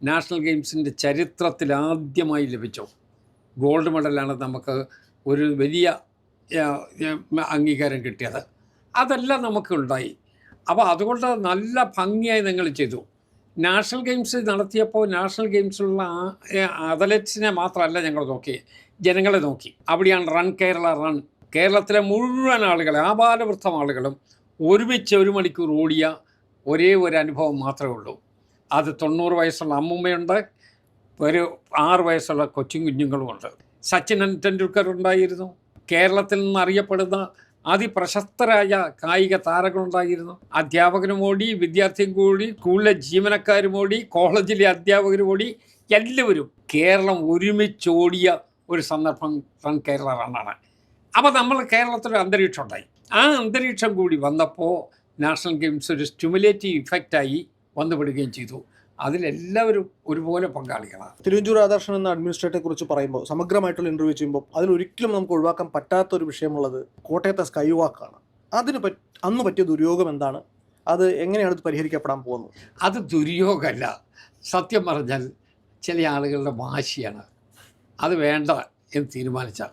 നാഷണൽ ഗെയിംസിൻ്റെ ചരിത്രത്തിൽ ആദ്യമായി ലഭിച്ചു. ഗോൾഡ് മെഡലാണ് നമുക്ക് ഒരു വലിയ അംഗീകാരം കിട്ടിയത്. അതെല്ലാം നമുക്കുണ്ടായി. അപ്പോൾ അതുകൊണ്ട് നല്ല ഭംഗിയായി നിങ്ങൾ ചെയ്തു. നാഷണൽ ഗെയിംസ് നടത്തിയപ്പോൾ നാഷണൽ ഗെയിംസിലുള്ള അത്ലറ്റ്സിനെ മാത്രമല്ല ഞങ്ങൾ നോക്കി, ജനങ്ങളെ നോക്കി. അവിടെയാണ് റൺ കേരള റൺ. കേരളത്തിലെ മുഴുവൻ ആളുകളെ, ആബാലവൃദ്ധം ആളുകളും ഒരുമിച്ച് 1 മണിക്കൂർ ഓടിയ ഒരേ ഒരു അനുഭവം മാത്രമേ ഉള്ളൂ. അത് 90 വയസ്സുള്ള അമ്മൂമ്മയുണ്ട്, ഒരു 6 വയസ്സുള്ള കുഞ്ഞുങ്ങളുമുണ്ട്. സച്ചിൻ ടെണ്ടുൽക്കർ ഉണ്ടായിരുന്നു. കേരളത്തിൽ നിന്ന് അറിയപ്പെടുന്ന അതിപ്രശസ്തരായ കായിക താരങ്ങളുണ്ടായിരുന്നു. അധ്യാപകരും ഓടി, വിദ്യാർത്ഥിയും കൂടി, സ്കൂളിലെ ജീവനക്കാരും ഓടി, കോളേജിലെ അധ്യാപകരും ഓടി, എല്ലാവരും കേരളം ഒരുമിച്ചോടിയ ഒരു സന്ദർഭം റൺ കേരള റണ്ണാണ്. അപ്പോൾ നമ്മൾ കേരളത്തിലൊരു അന്തരീക്ഷം ഉണ്ടായി. ആ അന്തരീക്ഷം കൂടി വന്നപ്പോൾ നാഷണൽ ഗെയിംസ് ഒരു സ്റ്റിമുലേറ്റീവ് ഇഫക്റ്റായി വന്നുപെടുകയും ചെയ്തു. അതിലെല്ലാവരും ഒരുപോലെ പങ്കാളികളാണ്. തിരുവഞ്ചൂർ രാധാകൃഷ്ണൻ എന്ന അഡ്മിനിസ്ട്രേറ്ററെ കുറിച്ച് പറയുമ്പോൾ, സമഗ്രമായിട്ടുള്ള ഇൻ്റർവ്യൂ ചെയ്യുമ്പോൾ അതിലൊരിക്കലും നമുക്ക് ഒഴിവാക്കാൻ പറ്റാത്തൊരു വിഷയമുള്ളത് കോട്ടയത്തെ സ്കൈ വാക്കാണ്. അന്ന് പറ്റിയ ദുര്യോഗം എന്താണ്? അത് എങ്ങനെയാണ് ഇത് പരിഹരിക്കപ്പെടാൻ പോകുന്നത്? അത് ദുര്യോഗമല്ല, സത്യം പറഞ്ഞാൽ ചില ആളുകളുടെ വാശിയാണ്. അത് വേണ്ട എന്ന് തീരുമാനിച്ചാൽ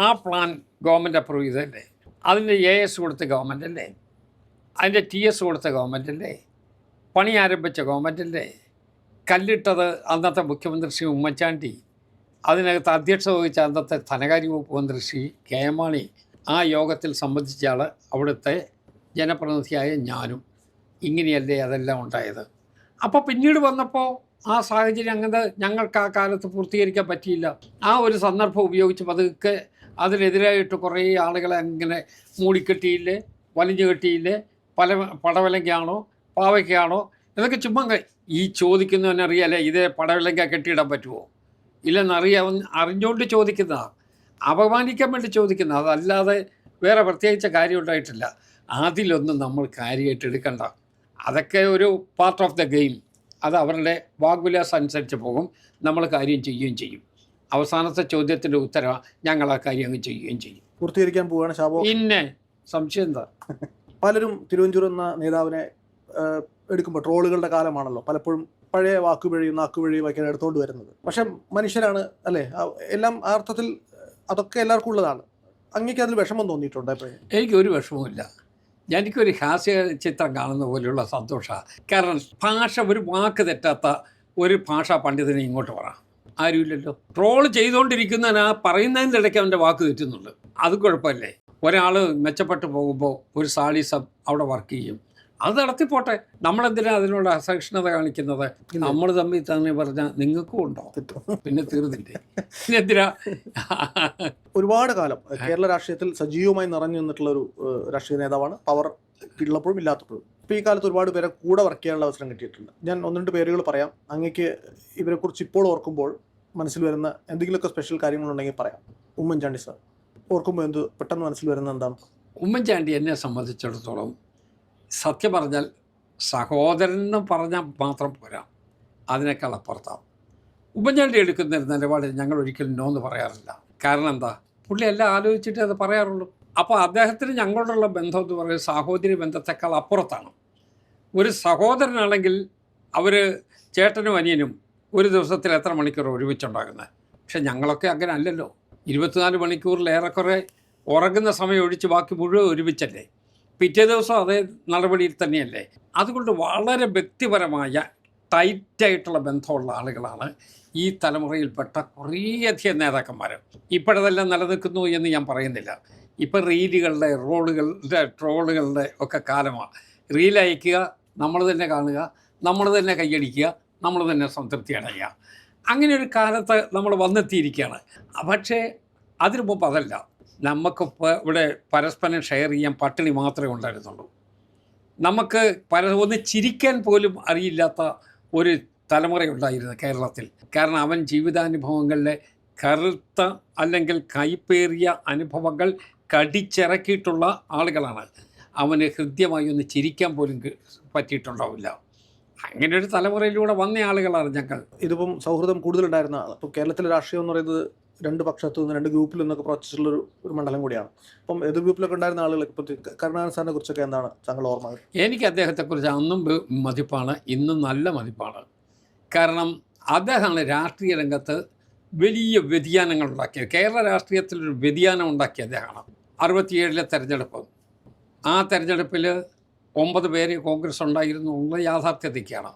ആ പ്ലാൻ ഗവൺമെൻറ് അപ്രൂവ് ചെയ്തല്ലേ, അതിൻ്റെ AS കൊടുത്ത ഗവൺമെൻറ് അല്ലേ, അതിൻ്റെ TS കൊടുത്ത ഗവൺമെൻറ് അല്ലേ, പണി ആരംഭിച്ച ഗവൺമെൻറ് അല്ലേ, കല്ലിട്ടത് അന്നത്തെ മുഖ്യമന്ത്രി ശ്രീ ഉമ്മൻചാണ്ടി, അതിനകത്ത് അധ്യക്ഷത വഹിച്ച അന്നത്തെ ധനകാര്യ വകുപ്പ് മന്ത്രി ശ്രീ KM മാണി, ആ യോഗത്തിൽ സംബന്ധിച്ച ആൾ അവിടുത്തെ ജനപ്രതിനിധിയായ ഞാനും. ഇങ്ങനെയല്ലേ അതെല്ലാം ഉണ്ടായത്. അപ്പോൾ പിന്നീട് വന്നപ്പോൾ ആ സാഹചര്യം അങ്ങനെ ഞങ്ങൾക്ക് ആ കാലത്ത് പൂർത്തീകരിക്കാൻ പറ്റിയില്ല. ആ ഒരു സന്ദർഭം ഉപയോഗിച്ച് പതുക്കെ അതിനെതിരായിട്ട് കുറേ ആളുകളെ അങ്ങനെ മൂടിക്കെട്ടിയില്ലേ, വലിഞ്ഞു കെട്ടിയില്ലേ, പടവലങ്കയാണോ പാവയ്ക്കാണോ ഇതൊക്കെ ചുമ്മാ ഈ ചോദിക്കുന്നവനറിയാലേ ഇത് പടവലങ്ക കെട്ടിയിടാൻ പറ്റുമോ അറിഞ്ഞുകൊണ്ട് ചോദിക്കുന്നതാണ്, അപമാനിക്കാൻ വേണ്ടി ചോദിക്കുന്നത്. അതല്ലാതെ വേറെ പ്രത്യേകിച്ച കാര്യം ഉണ്ടായിട്ടില്ല. അതിലൊന്നും നമ്മൾ കാര്യമായിട്ട് എടുക്കണ്ട. അതൊക്കെ ഒരു പാർട്ട് ഓഫ് ദ ഗെയിം. അത് അവരുടെ വാഗ്വിലാസം അനുസരിച്ച് പോകും. നമ്മൾ കാര്യം ചെയ്യുകയും ചെയ്യും. അവസാനത്തെ ചോദ്യത്തിൻ്റെ ഉത്തരവാണ് ഞങ്ങൾ ആ കാര്യം അങ്ങ് ചെയ്യുകയും ചെയ്യും. പൂർത്തീകരിക്കാൻ പോവുകയാണ് ശാപം. പിന്നെ സംശയം എന്താ? പലരും തിരുവഞ്ചൂർ എന്ന നേതാവിനെ എടുക്കുമ്പോൾ ട്രോളുകളുടെ കാലമാണല്ലോ, പലപ്പോഴും പഴയ നാക്കുവഴി വയ്ക്കാൻ എടുത്തുകൊണ്ട് വരുന്നത്. പക്ഷെ മനുഷ്യരാണ് അല്ലേ, എല്ലാം ആ അർത്ഥത്തിൽ അതൊക്കെ എല്ലാവർക്കും ഉള്ളതാണ്. അങ്ങേക്ക് അതിൽ വിഷമം തോന്നിയിട്ടുണ്ട് എപ്പോഴും? എനിക്കൊരു വിഷമവുമില്ല. എനിക്കൊരു ഹാസ്യ ചിത്രം കാണുന്ന പോലെയുള്ള സന്തോഷമാണ്. കാരണം ഭാഷ, ഒരു വാക്ക് തെറ്റാത്ത ഒരു ഭാഷാ പണ്ഡിതനെ ഇങ്ങോട്ട് പറ, ആരുമില്ലല്ലോ. ട്രോൾ ചെയ്തുകൊണ്ടിരിക്കുന്നതിന് ആ പറയുന്നതിൻ്റെ ഇടയ്ക്ക് അവൻ്റെ വാക്ക് തെറ്റുന്നുണ്ട്. അത് കുഴപ്പമില്ലേ? ഒരാൾ മെച്ചപ്പെട്ടു പോകുമ്പോൾ ഒരു സാളിസം അവിടെ വർക്ക് ചെയ്യും, അത് നടത്തിപ്പോട്ടെ. നമ്മളെന്തിനാ അതിനോട് അസഹിഷ്ണുത കാണിക്കുന്നത്? നമ്മൾ തമ്മിൽ തന്നെ പറഞ്ഞാൽ നിങ്ങൾക്കും ഉണ്ടോ? പിന്നെ തീർന്നില്ലേ? എന്തിനാ? ഒരുപാട് കാലം കേരള രാഷ്ട്രീയത്തിൽ സജീവമായി നിറഞ്ഞു നിന്നിട്ടുള്ള ഒരു രാഷ്ട്രീയ നേതാവാണ്. പവർ ഉള്ളപ്പോഴും ഇല്ലാത്തപ്പോഴും. ഇപ്പോൾ ഈ കാലത്ത് ഒരുപാട് പേരെ കൂടെ വർക്ക് ചെയ്യാനുള്ള അവസരം കിട്ടിയിട്ടുണ്ട്. ഞാൻ 1-2 പേരുകൾ പറയാം. അങ്ങേക്ക് ഇവരെക്കുറിച്ച് ഇപ്പോൾ ഓർക്കുമ്പോൾ മനസ്സിൽ വരുന്ന എന്തെങ്കിലുമൊക്കെ സ്പെഷ്യൽ കാര്യങ്ങളുണ്ടെങ്കിൽ പറയാം. ഉമ്മൻചാണ്ടി സാർ ഓർക്കുമ്പോൾ പെട്ടെന്ന് മനസ്സിൽ വരുന്നത് എന്താണ്? ഉമ്മൻചാണ്ടി എന്നെ സംബന്ധിച്ചിടത്തോളം സത്യം പറഞ്ഞാൽ സഹോദരൻ എന്ന് പറഞ്ഞാൽ മാത്രം പോരാ, അതിനേക്കാൾ അപ്പുറത്താണ്. ഉമ്മൻചാണ്ടി എടുക്കുന്ന നിലപാടിൽ ഞങ്ങൾ ഒരിക്കലും നോ എന്ന് പറയാറില്ല. കാരണം എന്താ? പുള്ളി എല്ലാം ആലോചിച്ചിട്ടേ അത് പറയാറുള്ളൂ. അപ്പോൾ അദ്ദേഹത്തിന് ഞങ്ങളോടുള്ള ബന്ധം എന്ന് പറയുന്നത് സഹോദരി ബന്ധത്തെക്കാൾ അപ്പുറത്താണ്. ഒരു സഹോദരനാണെങ്കിൽ അവർ ചേട്ടനും അനിയനും ഒരു ദിവസത്തിൽ എത്ര മണിക്കൂർ ഒരുമിച്ചുണ്ടാകുന്നത്? പക്ഷെ ഞങ്ങളൊക്കെ അങ്ങനെ അല്ലല്ലോ. 24 മണിക്കൂറിൽ ഏറെക്കുറെ ഉറങ്ങുന്ന സമയം ഒഴിച്ച് ബാക്കി മുഴുവൻ ഒരുമിച്ചല്ലേ. പിറ്റേ ദിവസം അതേ നടപടിയിൽ തന്നെയല്ലേ. അതുകൊണ്ട് വളരെ വ്യക്തിപരമായ ടൈറ്റായിട്ടുള്ള ബന്ധമുള്ള ആളുകളാണ് ഈ തലമുറയിൽപ്പെട്ട കുറേയധികം നേതാക്കന്മാർ. ഇപ്പോഴതെല്ലാം നിലനിൽക്കുന്നു എന്ന് ഞാൻ പറയുന്നില്ല. ഇപ്പം റീലുകളുടെ ട്രോളുകളുടെ ഒക്കെ കാലമാണ്. റീൽ അയക്കുക, നമ്മൾ തന്നെ കാണുക, നമ്മൾ തന്നെ കൈയടിക്കുക, നമ്മൾ തന്നെ സംതൃപ്തി അടയുക. അങ്ങനെ ഒരു കാലത്ത് നമ്മൾ വന്നെത്തിയിരിക്കുകയാണ്. പക്ഷേ അതിനു മുമ്പ് അതല്ല. നമുക്കിപ്പോൾ ഇവിടെ പരസ്പരം ഷെയർ ചെയ്യാൻ പട്ടിണി മാത്രമേ ഉണ്ടായിരുന്നുള്ളൂ. നമുക്ക് ഒന്ന് ചിരിക്കാൻ പോലും അറിയില്ലാത്ത ഒരു തലമുറയുണ്ടായിരുന്നു കേരളത്തിൽ. കാരണം അവൻ ജീവിതാനുഭവങ്ങളിലെ കറുത്ത അല്ലെങ്കിൽ കൈപ്പേറിയ അനുഭവങ്ങൾ കടിച്ചിറക്കിയിട്ടുള്ള ആളുകളാണ്. അവന് ഹൃദ്യമായി ഒന്ന് ചിരിക്കാൻ പോലും പറ്റിയിട്ടുണ്ടാവില്ല. അങ്ങനെ ഒരു തലമുറയിലൂടെ വന്ന ആളുകളാണ് ഞങ്ങൾ. ഇതിപ്പം സൗഹൃദം കൂടുതലുണ്ടായിരുന്ന ആൾ. ഇപ്പോൾ കേരളത്തിലെ രാഷ്ട്രീയം എന്ന് പറയുന്നത് 2 പക്ഷത്തു നിന്ന് 2 ഗ്രൂപ്പിൽ നിന്നൊക്കെ പ്രവർത്തിച്ചിട്ടുള്ളൊരു മണ്ഡലം കൂടിയാണ്. അപ്പം എതിർ ഗ്രൂപ്പിലൊക്കെ ഉണ്ടായിരുന്ന ആളുകൾ ഇപ്പോൾ കരുണാകരൻ സാറിനെ കുറിച്ചൊക്കെ എന്താണ് താങ്കൾ ഓർമ്മകൾ? എനിക്ക് അദ്ദേഹത്തെക്കുറിച്ച് അന്നും മതിപ്പാണ്, ഇന്നും നല്ല മതിപ്പാണ്. കാരണം അദ്ദേഹമാണ് രാഷ്ട്രീയ രംഗത്ത് വലിയ വ്യതിയാനങ്ങൾ ഉണ്ടാക്കിയത്. കേരള രാഷ്ട്രീയത്തിലൊരു വ്യതിയാനം ഉണ്ടാക്കിയ അദ്ദേഹമാണ്. 67 തെരഞ്ഞെടുപ്പ്, ആ തെരഞ്ഞെടുപ്പിൽ 9 പേര് കോൺഗ്രസ് ഉണ്ടായിരുന്നു എന്നുള്ള യാഥാർത്ഥ്യതയ്ക്കാണ്.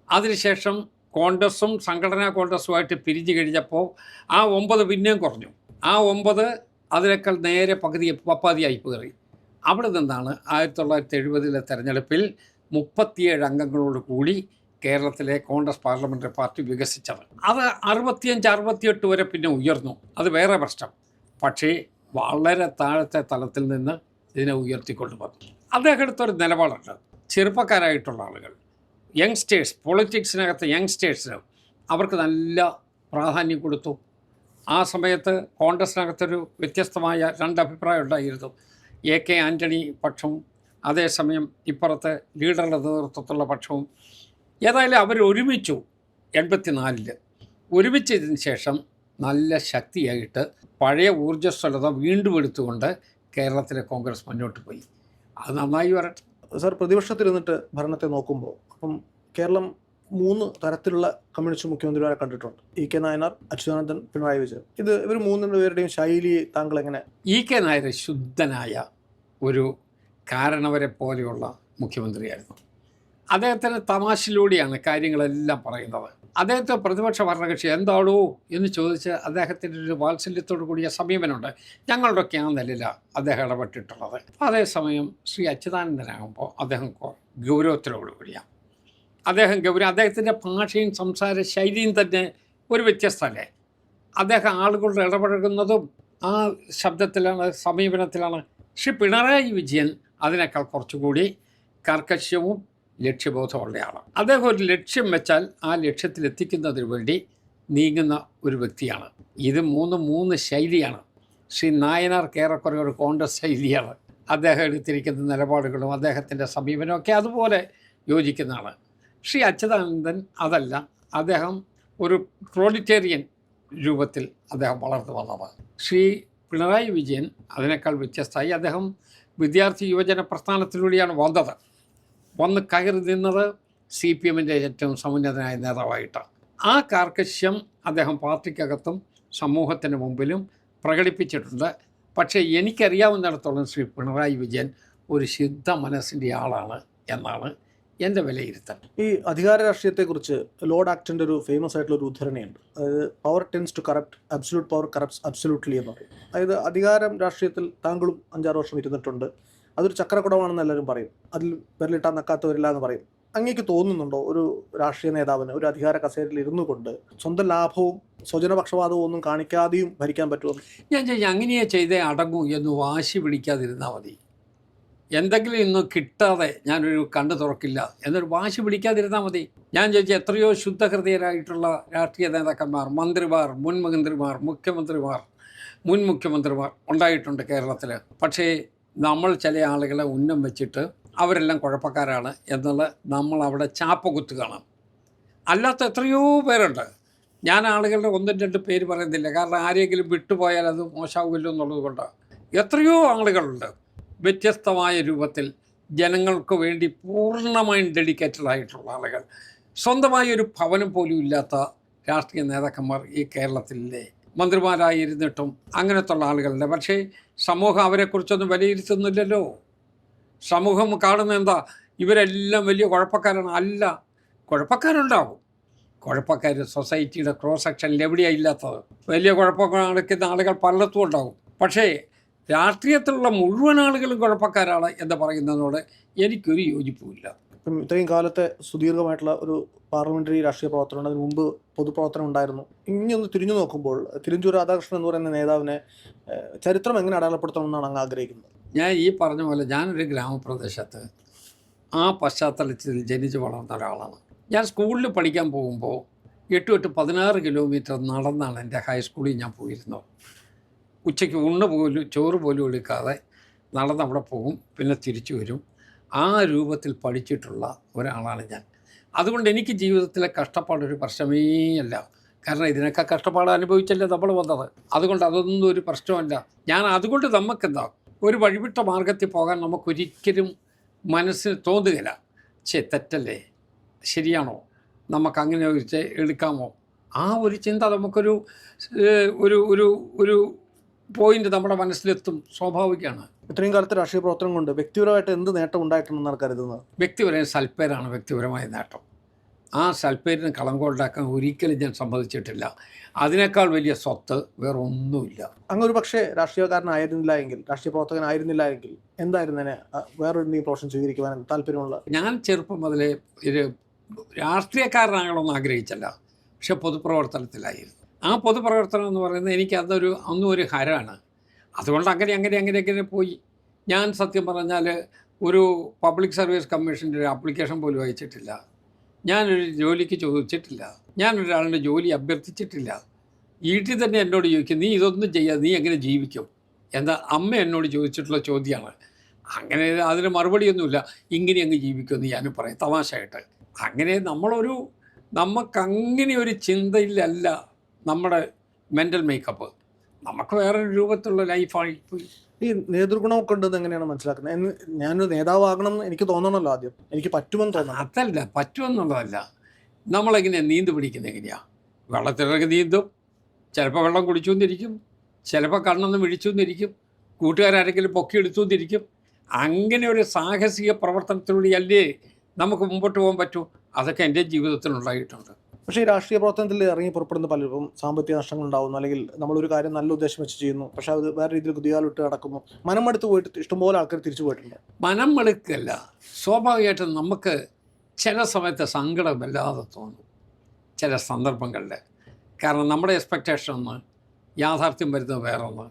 അതിനുശേഷം കോൺഗ്രസും സംഘടനാ കോൺഗ്രസുമായിട്ട് പിരിഞ്ഞു കഴിഞ്ഞപ്പോൾ ആ 9 പിന്നെയും കുറഞ്ഞു. ആ 9 അതിനേക്കാൾ നേരെ പപ്പാതിയായി കയറി. അവിടെ നിന്നാണ് 1970 തെരഞ്ഞെടുപ്പിൽ 37 അംഗങ്ങളോട് കൂടി കേരളത്തിലെ കോൺഗ്രസ് പാർലമെൻ്ററി പാർട്ടി വികസിച്ചത്. അത് 65-68 വരെ പിന്നെ ഉയർന്നു. അത് വേറെ പ്രശ്നം. പക്ഷേ വളരെ താഴത്തെ തലത്തിൽ നിന്ന് ഇതിനെ ഉയർത്തിക്കൊണ്ട് വന്നു. അദ്ദേഹം എടുത്തൊരു നിലപാടുണ്ട്. ചെറുപ്പക്കാരായിട്ടുള്ള ആളുകൾ, യങ്സ്റ്റേഴ്സ്, പൊളിറ്റിക്സിനകത്ത് യങ്സ്റ്റേഴ്സിന് അവർക്ക് നല്ല പ്രാധാന്യം കൊടുത്തു. ആ സമയത്ത് കോൺഗ്രസിനകത്തൊരു വ്യത്യസ്തമായ രണ്ട് അഭിപ്രായം ഉണ്ടായിരുന്നു. AK ആൻ്റണി പക്ഷവും അതേസമയം ഇപ്പുറത്ത് ലീഡറുടെ നേതൃത്വത്തിലുള്ള പക്ഷവും. ഏതായാലും അവരൊരുമിച്ചു 84 ഒരുമിച്ചതിന് ശേഷം നല്ല ശക്തിയായിട്ട് പഴയ ഊർജ്ജസ്വലത വീണ്ടും എടുത്തുകൊണ്ട് കേരളത്തിലെ കോൺഗ്രസ് മുന്നോട്ട് പോയി. അത് നന്നായി വരട്ടെ. സർ, പ്രതിപക്ഷത്തിരുന്നിട്ട് ഭരണത്തെ നോക്കുമ്പോൾ അപ്പം കേരളം 3 തരത്തിലുള്ള കമ്മ്യൂണിസ്റ്റ് മുഖ്യമന്ത്രിമാരെ കണ്ടിട്ടുണ്ട്. EK നായനാർ, അച്യുതാനന്ദൻ, പിണറായി വിജയൻ. ഇവർ 3 പേരുടെയും ശൈലി താങ്കൾ എങ്ങനെ? EK നായർ ശുദ്ധനായ ഒരു കാരണവരെ പോലെയുള്ള മുഖ്യമന്ത്രിയായിരുന്നു. അദ്ദേഹത്തിന് തമാശയിലൂടെയാണ് കാര്യങ്ങളെല്ലാം പറയുന്നത്. അദ്ദേഹത്തെ പ്രതിപക്ഷ ഭരണകക്ഷി എന്താണോ എന്ന് ചോദിച്ച് അദ്ദേഹത്തിൻ്റെ ഒരു വാത്സല്യത്തോടു കൂടിയ സമീപനമുണ്ട്. ഞങ്ങളുടെയൊക്കെ ആ നിലയില അദ്ദേഹം ഇടപെട്ടിട്ടുള്ളത്. അതേസമയം ശ്രീ അച്യുതാനന്ദനാകുമ്പോൾ അദ്ദേഹം ഗൗരവത്തിലോടുകൂടിയാണ്. അദ്ദേഹത്തിൻ്റെ ഭാഷയും സംസാര ശൈലിയും തന്നെ ഒരു വ്യത്യസ്തമല്ലേ. അദ്ദേഹം ആളുകളുടെ ഇടപഴകുന്നതും ആ ശബ്ദത്തിലാണ്, സമീപനത്തിലാണ്. ശ്രീ പിണറായി വിജയൻ അതിനേക്കാൾ കുറച്ചുകൂടി കർക്കശ്യവും ലക്ഷ്യബോധമുള്ളയാളാണ്. അദ്ദേഹം ഒരു ലക്ഷ്യം വെച്ചാൽ ആ ലക്ഷ്യത്തിലെത്തിക്കുന്നതിന് വേണ്ടി നീങ്ങുന്ന ഒരു വ്യക്തിയാണ്. ഇത് മൂന്ന് ശൈലിയാണ്. ശ്രീ നായനാർക്ക് ഏറെക്കുറെ ഒരു കോൺഗ്രസ് ശൈലിയാണ്. അദ്ദേഹം എടുത്തിരിക്കുന്ന നിലപാടുകളും അദ്ദേഹത്തിൻ്റെ സമീപനമൊക്കെ അതുപോലെ യോജിക്കുന്നതാണ്. ശ്രീ അച്യുതാനന്ദൻ അതല്ല. അദ്ദേഹം ഒരു പ്രോലിറ്റേറിയൻ രൂപത്തിൽ അദ്ദേഹം വളർന്നു വന്നതാണ്. ശ്രീ പിണറായി വിജയൻ അതിനേക്കാൾ വ്യത്യസ്തമായി. അദ്ദേഹം വിദ്യാർത്ഥി യുവജന പ്രസ്ഥാനത്തിലൂടെയാണ് വന്ന് കയറി നിന്നത് CPMൻ്റെ ഏറ്റവും സമുന്നതനായ നേതാവായിട്ടാണ്. ആ കാർക്കശ്യം അദ്ദേഹം പാർട്ടിക്കകത്തും സമൂഹത്തിന് മുമ്പിലും പ്രകടിപ്പിച്ചിട്ടുണ്ട്. പക്ഷേ എനിക്കറിയാവുന്നിടത്തോളം ശ്രീ പിണറായി വിജയൻ ഒരു ശുദ്ധ മനസ്സിൻ്റെ ആളാണ് എന്നാണ് എൻ്റെ വിലയിരുത്തൽ. ഈ അധികാര രാഷ്ട്രീയത്തെക്കുറിച്ച് ലോർഡ് ആക്ടൻ്റെ ഒരു ഫേമസ് ആയിട്ടുള്ള ഒരു ഉദ്ധരണിയുണ്ട്. അതായത് power tends to corrupt, absolute power corrupts absolutely എന്ന് പറയും. അതായത് അധികാരം രാഷ്ട്രീയത്തിൽ താങ്കളും 5-6 വർഷം ഇരുന്നിട്ടുണ്ട്. അതൊരു ചക്രക്കുടമാണെന്ന് എല്ലാവരും പറയും. അതിൽ വിരലിട്ടാൽ നക്കാത്തവരില്ല എന്ന് പറയും. അങ്ങേക്ക് തോന്നുന്നുണ്ടോ ഒരു രാഷ്ട്രീയ നേതാവിന് ഒരു അധികാര കസേരയിൽ ഇരുന്നു കൊണ്ട് സ്വന്തം ലാഭവും സ്വജനപക്ഷപാതവും ഒന്നും കാണിക്കാതെയും ഭരിക്കാൻ പറ്റുമെന്ന്? ഞാൻ അങ്ങനെയേ ചെയ്തേ അടങ്ങൂ എന്ന് വാശി പിടിക്കാതിരുന്നാൽ മതി. എന്തെങ്കിലും ഇന്ന് കിട്ടാതെ ഞാനൊരു കണ്ണു തുറക്കില്ല എന്നൊരു വാശി പിടിക്കാതിരുന്നാൽ മതി. ഞാൻ എത്രയോ ശുദ്ധഹൃദയരായിട്ടുള്ള രാഷ്ട്രീയ നേതാക്കന്മാർ, മന്ത്രിമാർ, മുൻ മുഖ്യമന്ത്രിമാർ ഉണ്ടായിട്ടുണ്ട് കേരളത്തിൽ. പക്ഷേ നമ്മൾ ചില ആളുകളെ ഉന്നം വെച്ചിട്ട് അവരെല്ലാം കുഴപ്പക്കാരാണ് എന്നുള്ള നമ്മൾ അവിടെ ചാപ്പ കുത്തുകയാണ്. അല്ലാത്ത എത്രയോ പേരുണ്ട്. ഞാൻ ആളുകളുടെ 1-2 പേര് പറയുന്നില്ല, കാരണം ആരെങ്കിലും വിട്ടുപോയാൽ അത് മോശമാവില്ല എന്നുള്ളത് കൊണ്ട്. എത്രയോ ആളുകളുണ്ട് വ്യത്യസ്തമായ രൂപത്തിൽ ജനങ്ങൾക്ക് വേണ്ടി പൂർണ്ണമായും ഡെഡിക്കേറ്റഡ് ആയിട്ടുള്ള ആളുകൾ. സ്വന്തമായി ഒരു ഭവനം പോലും ഇല്ലാത്ത രാഷ്ട്രീയ നേതാക്കന്മാർ ഈ കേരളത്തിലെ മന്ത്രിമാരായിരുന്നിട്ടും അങ്ങനത്തുള്ള ആളുകളുണ്ട്. പക്ഷേ സമൂഹം അവരെക്കുറിച്ചൊന്നും വിലയിരുത്തുന്നില്ലല്ലോ. സമൂഹം കാണുന്നത് എന്താ? ഇവരെല്ലാം വലിയ കുഴപ്പക്കാരാണ്. അല്ല, കുഴപ്പക്കാരുണ്ടാവും. കുഴപ്പക്കാർ സൊസൈറ്റിയുടെ ക്രോസ് സെക്ഷനിൽ എവിടെയാണ് ഇല്ലാത്തത്? വലിയ കുഴപ്പം നടക്കുന്ന ആളുകൾ പലയിടത്തും ഉണ്ടാവും. പക്ഷേ രാഷ്ട്രീയത്തിലുള്ള മുഴുവൻ ആളുകളും കുഴപ്പക്കാരാണ് എന്ന് പറയുന്നതിനോട് എനിക്കൊരു യോജിപ്പുമില്ല. ഇപ്പം ഇത്രയും കാലത്തെ സുദീർഘമായിട്ടുള്ള ഒരു പാർലമെൻ്ററി രാഷ്ട്രീയ പ്രവർത്തനം, അതിന് മുമ്പ് പൊതുപ്രവർത്തനം ഉണ്ടായിരുന്നു. ഇനിയൊന്ന് തിരിഞ്ഞു നോക്കുമ്പോൾ തിരുവഞ്ചൂർ രാധാകൃഷ്ണൻ എന്ന് പറയുന്ന നേതാവിനെ ചരിത്രം എങ്ങനെ അടയാളപ്പെടുത്തണമെന്നാണ് അങ്ങ് ആഗ്രഹിക്കുന്നത്? ഞാൻ ഈ പറഞ്ഞ പോലെ ഞാനൊരു ഗ്രാമപ്രദേശത്ത് ആ പശ്ചാത്തലത്തിൽ ജനിച്ച് വളർന്ന ഒരാളാണ്. ഞാൻ സ്കൂളിൽ പഠിക്കാൻ പോകുമ്പോൾ 8-16 കിലോമീറ്റർ നടന്നാണ് എൻ്റെ ഹൈസ്കൂളിൽ ഞാൻ പോയിരുന്നത്. ഉച്ചയ്ക്ക് ചോറ് പോലും എടുക്കാതെ നടന്ന് അവിടെ പോകും, പിന്നെ തിരിച്ചു വരും. ആ രൂപത്തിൽ പഠിച്ചിട്ടുള്ള ഒരാളാണ് ഞാൻ. അതുകൊണ്ട് എനിക്ക് ജീവിതത്തിലെ കഷ്ടപ്പാടൊരു പ്രശ്നമേ അല്ല. കാരണം ഇതിനൊക്കെ കഷ്ടപ്പാട് അനുഭവിച്ചല്ലേ നമ്മൾ വന്നത്. അതുകൊണ്ട് അതൊന്നും ഒരു പ്രശ്നമല്ല. അതുകൊണ്ട് നമുക്കെന്താ, ഒരു വഴിവിട്ട മാർഗത്തിൽ പോകാൻ നമുക്കൊരിക്കലും മനസ്സിന് തോന്നുകയില്ല. തെറ്റല്ലേ, ശരിയാണോ, നമുക്കങ്ങനെ എടുക്കാമോ, ആ ഒരു ചിന്ത നമുക്കൊരു ഒരു ഒരു ഒരു പോയിന്റ് നമ്മുടെ മനസ്സിലെത്തും, സ്വാഭാവികമാണ്. ഇത്രയും കാലത്തെ രാഷ്ട്രീയ പ്രവർത്തനം കൊണ്ട് വ്യക്തിപരമായിട്ട് എന്ത് നേട്ടം ഉണ്ടായിട്ടുണ്ടെന്നാണ് കരുതുന്നത്? വ്യക്തിപരമായ സൽപ്പേരാണ് വ്യക്തിപരമായ നേട്ടം. ആ സൽപ്പേരിന് കളങ്കം ഉണ്ടാക്കാൻ ഒരിക്കലും ഞാൻ സമ്മതിച്ചിട്ടില്ല. അതിനേക്കാൾ വലിയ സ്വത്ത് വേറെ ഒന്നുമില്ല. അങ്ങൊരു പക്ഷേ രാഷ്ട്രീയക്കാരനായിരുന്നില്ല എങ്കിൽ, രാഷ്ട്രീയ പ്രവർത്തകനായിരുന്നില്ല എങ്കിൽ എന്തായിരുന്നതിനെ വേറൊരു പ്രൊഫഷൻ സ്വീകരിക്കുവാൻ താല്പര്യമുള്ള? ഞാൻ ചെറുപ്പം മുതലേ ഒരു രാഷ്ട്രീയക്കാരനാകണമെന്ന് ആഗ്രഹിച്ചല്ല, പക്ഷെ പൊതുപ്രവർത്തനത്തിലായിരുന്നു. ആ പൊതുപ്രവർത്തനം എന്ന് പറയുന്നത് എനിക്ക് അന്നും ഒരു ഹരമാണ്. അതുകൊണ്ട് അങ്ങനെ പോയി. ഞാൻ സത്യം പറഞ്ഞാൽ ഒരു പബ്ലിക് സർവീസ് കമ്മീഷൻ്റെ ഒരു ആപ്ലിക്കേഷൻ പോലും അയച്ചിട്ടില്ല. ഞാനൊരു ജോലിക്ക് ചോദിച്ചിട്ടില്ല. ഞാനൊരാളുടെ ജോലി അഭ്യർത്ഥിച്ചിട്ടില്ല. വീട്ടിൽ തന്നെ എന്നോട് ചോദിക്കും, നീ ഇതൊന്നും ചെയ്യാതെ നീ എങ്ങനെ ജീവിക്കും? എന്താ അമ്മ എന്നോട് ചോദിച്ചിട്ടുള്ള ചോദ്യമാണ്. അങ്ങനെ അതിന് മറുപടിയൊന്നുമില്ല. ഇങ്ങനെ അങ്ങ് ജീവിക്കുമെന്ന് ഞാനും പറയും തമാശയായിട്ട്. അങ്ങനെ നമുക്കങ്ങനെ ഒരു ചിന്തയിലല്ല നമ്മുടെ മെൻ്റൽ മേക്കപ്പ്. നമുക്ക് വേറൊരു രൂപത്തിലുള്ള ലൈഫായിപ്പോയി. ഈ നേതൃഗുണമൊക്കെ ഉണ്ടെന്ന് എങ്ങനെയാണ് മനസ്സിലാക്കുന്നത്? ഞാനൊരു നേതാവാകണം എന്ന് എനിക്ക് തോന്നണമല്ലോ, ആദ്യം എനിക്ക് പറ്റുമെന്ന് തോന്നണം. അതല്ല, പറ്റുമെന്നുള്ളതല്ല. നമ്മളെങ്ങനെയാണ് നീന്ത് പിടിക്കുന്നത്? എങ്ങനെയാണ്? വെള്ളത്തിലിറങ്ങി നീന്തും, ചിലപ്പോൾ വെള്ളം കുടിച്ചു എന്നിരിക്കും, ചിലപ്പോൾ കണ്ണൊന്ന് മിഴിച്ചു എന്നിരിക്കും, കൂട്ടുകാരാരെങ്കിലും പൊക്കിയെടുത്തു എന്നിരിക്കും. അങ്ങനെ ഒരു സാഹസിക പ്രവർത്തനത്തിലൂടെയല്ലേ നമുക്ക് മുമ്പോട്ട് പോകാൻ പറ്റൂ. അതൊക്കെ എൻ്റെ ജീവിതത്തിലുണ്ടായിട്ടുണ്ട്. പക്ഷേ ഈ രാഷ്ട്രീയ പ്രവർത്തനത്തിൽ ഇറങ്ങി പുറപ്പെടുന്ന പലരും സാമ്പത്തിക നഷ്ടങ്ങൾ ഉണ്ടാകുന്നു, അല്ലെങ്കിൽ നമ്മളൊരു കാര്യം നല്ല ഉദ്ദേശം വെച്ച് ചെയ്യുന്നു, പക്ഷേ അത് വേറെ രീതിയിൽ കുതികാലിട്ട് നടക്കുന്നു, മനമെടുത്ത് പോയിട്ട് ഇഷ്ടംപോലെ ആൾക്കാർ തിരിച്ചു പോയിട്ടുണ്ട്. മനം മടുക്കല്ല, സ്വാഭാവികമായിട്ടും നമുക്ക് ചില സമയത്ത് സങ്കടം വല്ലാതെ തോന്നും ചില സന്ദർഭങ്ങളിൽ. കാരണം നമ്മുടെ എക്സ്പെക്റ്റേഷൻ ഒന്ന്, യാഥാർത്ഥ്യം വരുന്നത് വേറൊന്ന്.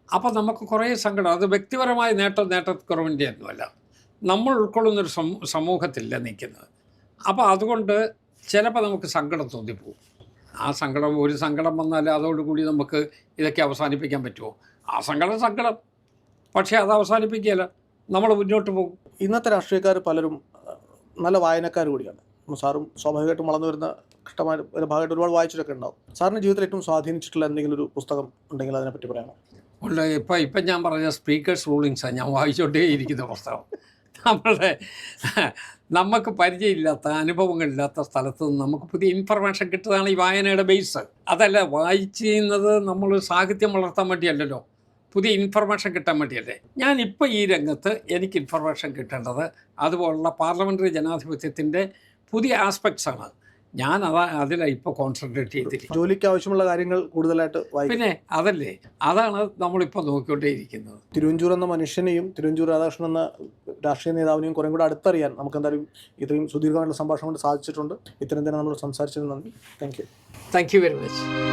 അപ്പോൾ നമുക്ക് കുറേ സങ്കടം. അത് വ്യക്തിപരമായ നേട്ടക്കുറവിൻ്റെ ഒന്നുമല്ല, നമ്മൾ ഉൾക്കൊള്ളുന്നൊരു സമൂഹത്തില്ല നിൽക്കുന്നത്. അപ്പോൾ അതുകൊണ്ട് ചിലപ്പോൾ നമുക്ക് സങ്കടം തോന്നിപ്പോവും. ഒരു സങ്കടം വന്നാൽ അതോടുകൂടി നമുക്ക് ഇതൊക്കെ അവസാനിപ്പിക്കാൻ പറ്റുമോ? സങ്കടം, പക്ഷേ അത് അവസാനിപ്പിക്കുകയല്ല, നമ്മൾ മുന്നോട്ട് പോകും. ഇന്നത്തെ രാഷ്ട്രീയക്കാർ പലരും നല്ല വായനക്കാർ കൂടിയാണ്. സാറും സ്വാഭാവികമായിട്ടും വളർന്നു വരുന്ന ഇഷ്ടമായ ഒരു ഭാഗമായിട്ട് ഒരുപാട് വായിച്ചിട്ടൊക്കെ ഉണ്ടാവും. സാറിൻ്റെ ജീവിതത്തിൽ ഏറ്റവും സ്വാധീനിച്ചിട്ടുള്ള എന്തെങ്കിലും ഒരു പുസ്തകം ഉണ്ടെങ്കിൽ അതിനെപ്പറ്റി പറയാമോ? ഉണ്ട്. ഇപ്പം ഞാൻ പറഞ്ഞ സ്പീക്കേഴ്സ് റൂളിങ്സാണ് ഞാൻ വായിച്ചുകൊണ്ടേ ഇരിക്കുന്ന പുസ്തകം. നമുക്ക് പരിചയമില്ലാത്ത, അനുഭവങ്ങളില്ലാത്ത സ്ഥലത്ത് നിന്ന് നമുക്ക് പുതിയ ഇൻഫർമേഷൻ കിട്ടുന്നതാണ് ഈ വായനയുടെ ബേസ്. അതല്ല, വായിച്ച് ചെയ്യുന്നത് നമ്മൾ സാഹിത്യം വളർത്താൻ വേണ്ടിയല്ലല്ലോ, പുതിയ ഇൻഫർമേഷൻ കിട്ടാൻ വേണ്ടിയല്ലേ. ഞാനിപ്പോൾ ഈ രംഗത്ത് എനിക്ക് ഇൻഫർമേഷൻ കിട്ടേണ്ടത് അതുപോലുള്ള പാർലമെൻ്ററി ജനാധിപത്യത്തിൻ്റെ പുതിയ ആസ്പെക്ട്സാണ്. ഞാൻ അതിലാണ് ഇപ്പോൾ കോൺസെൻട്രേറ്റ് ചെയ്തിരിക്കുന്നത്. ജോലിക്ക് ആവശ്യമുള്ള കാര്യങ്ങൾ കൂടുതലായിട്ട് പിന്നെ അതാണ് നമ്മളിപ്പോൾ നോക്കിക്കൊണ്ടേയിരിക്കുന്നത്. തിരുവഞ്ചൂർ എന്ന മനുഷ്യനെയും തിരുവഞ്ചൂർ രാധാകൃഷ്ണൻ എന്ന രാഷ്ട്രീയ നേതാവിനെയും കുറേ കൂടെ അടുത്തറിയാൻ നമുക്ക് എന്തായാലും ഇത്രയും സുദീർഘമായിട്ടുള്ള സംഭാഷണം കൊണ്ട് സാധിച്ചിട്ടുണ്ട്. ഇത്തരം തന്നെ നമ്മൾ സംസാരിച്ചത് നന്ദി. Thank you very much.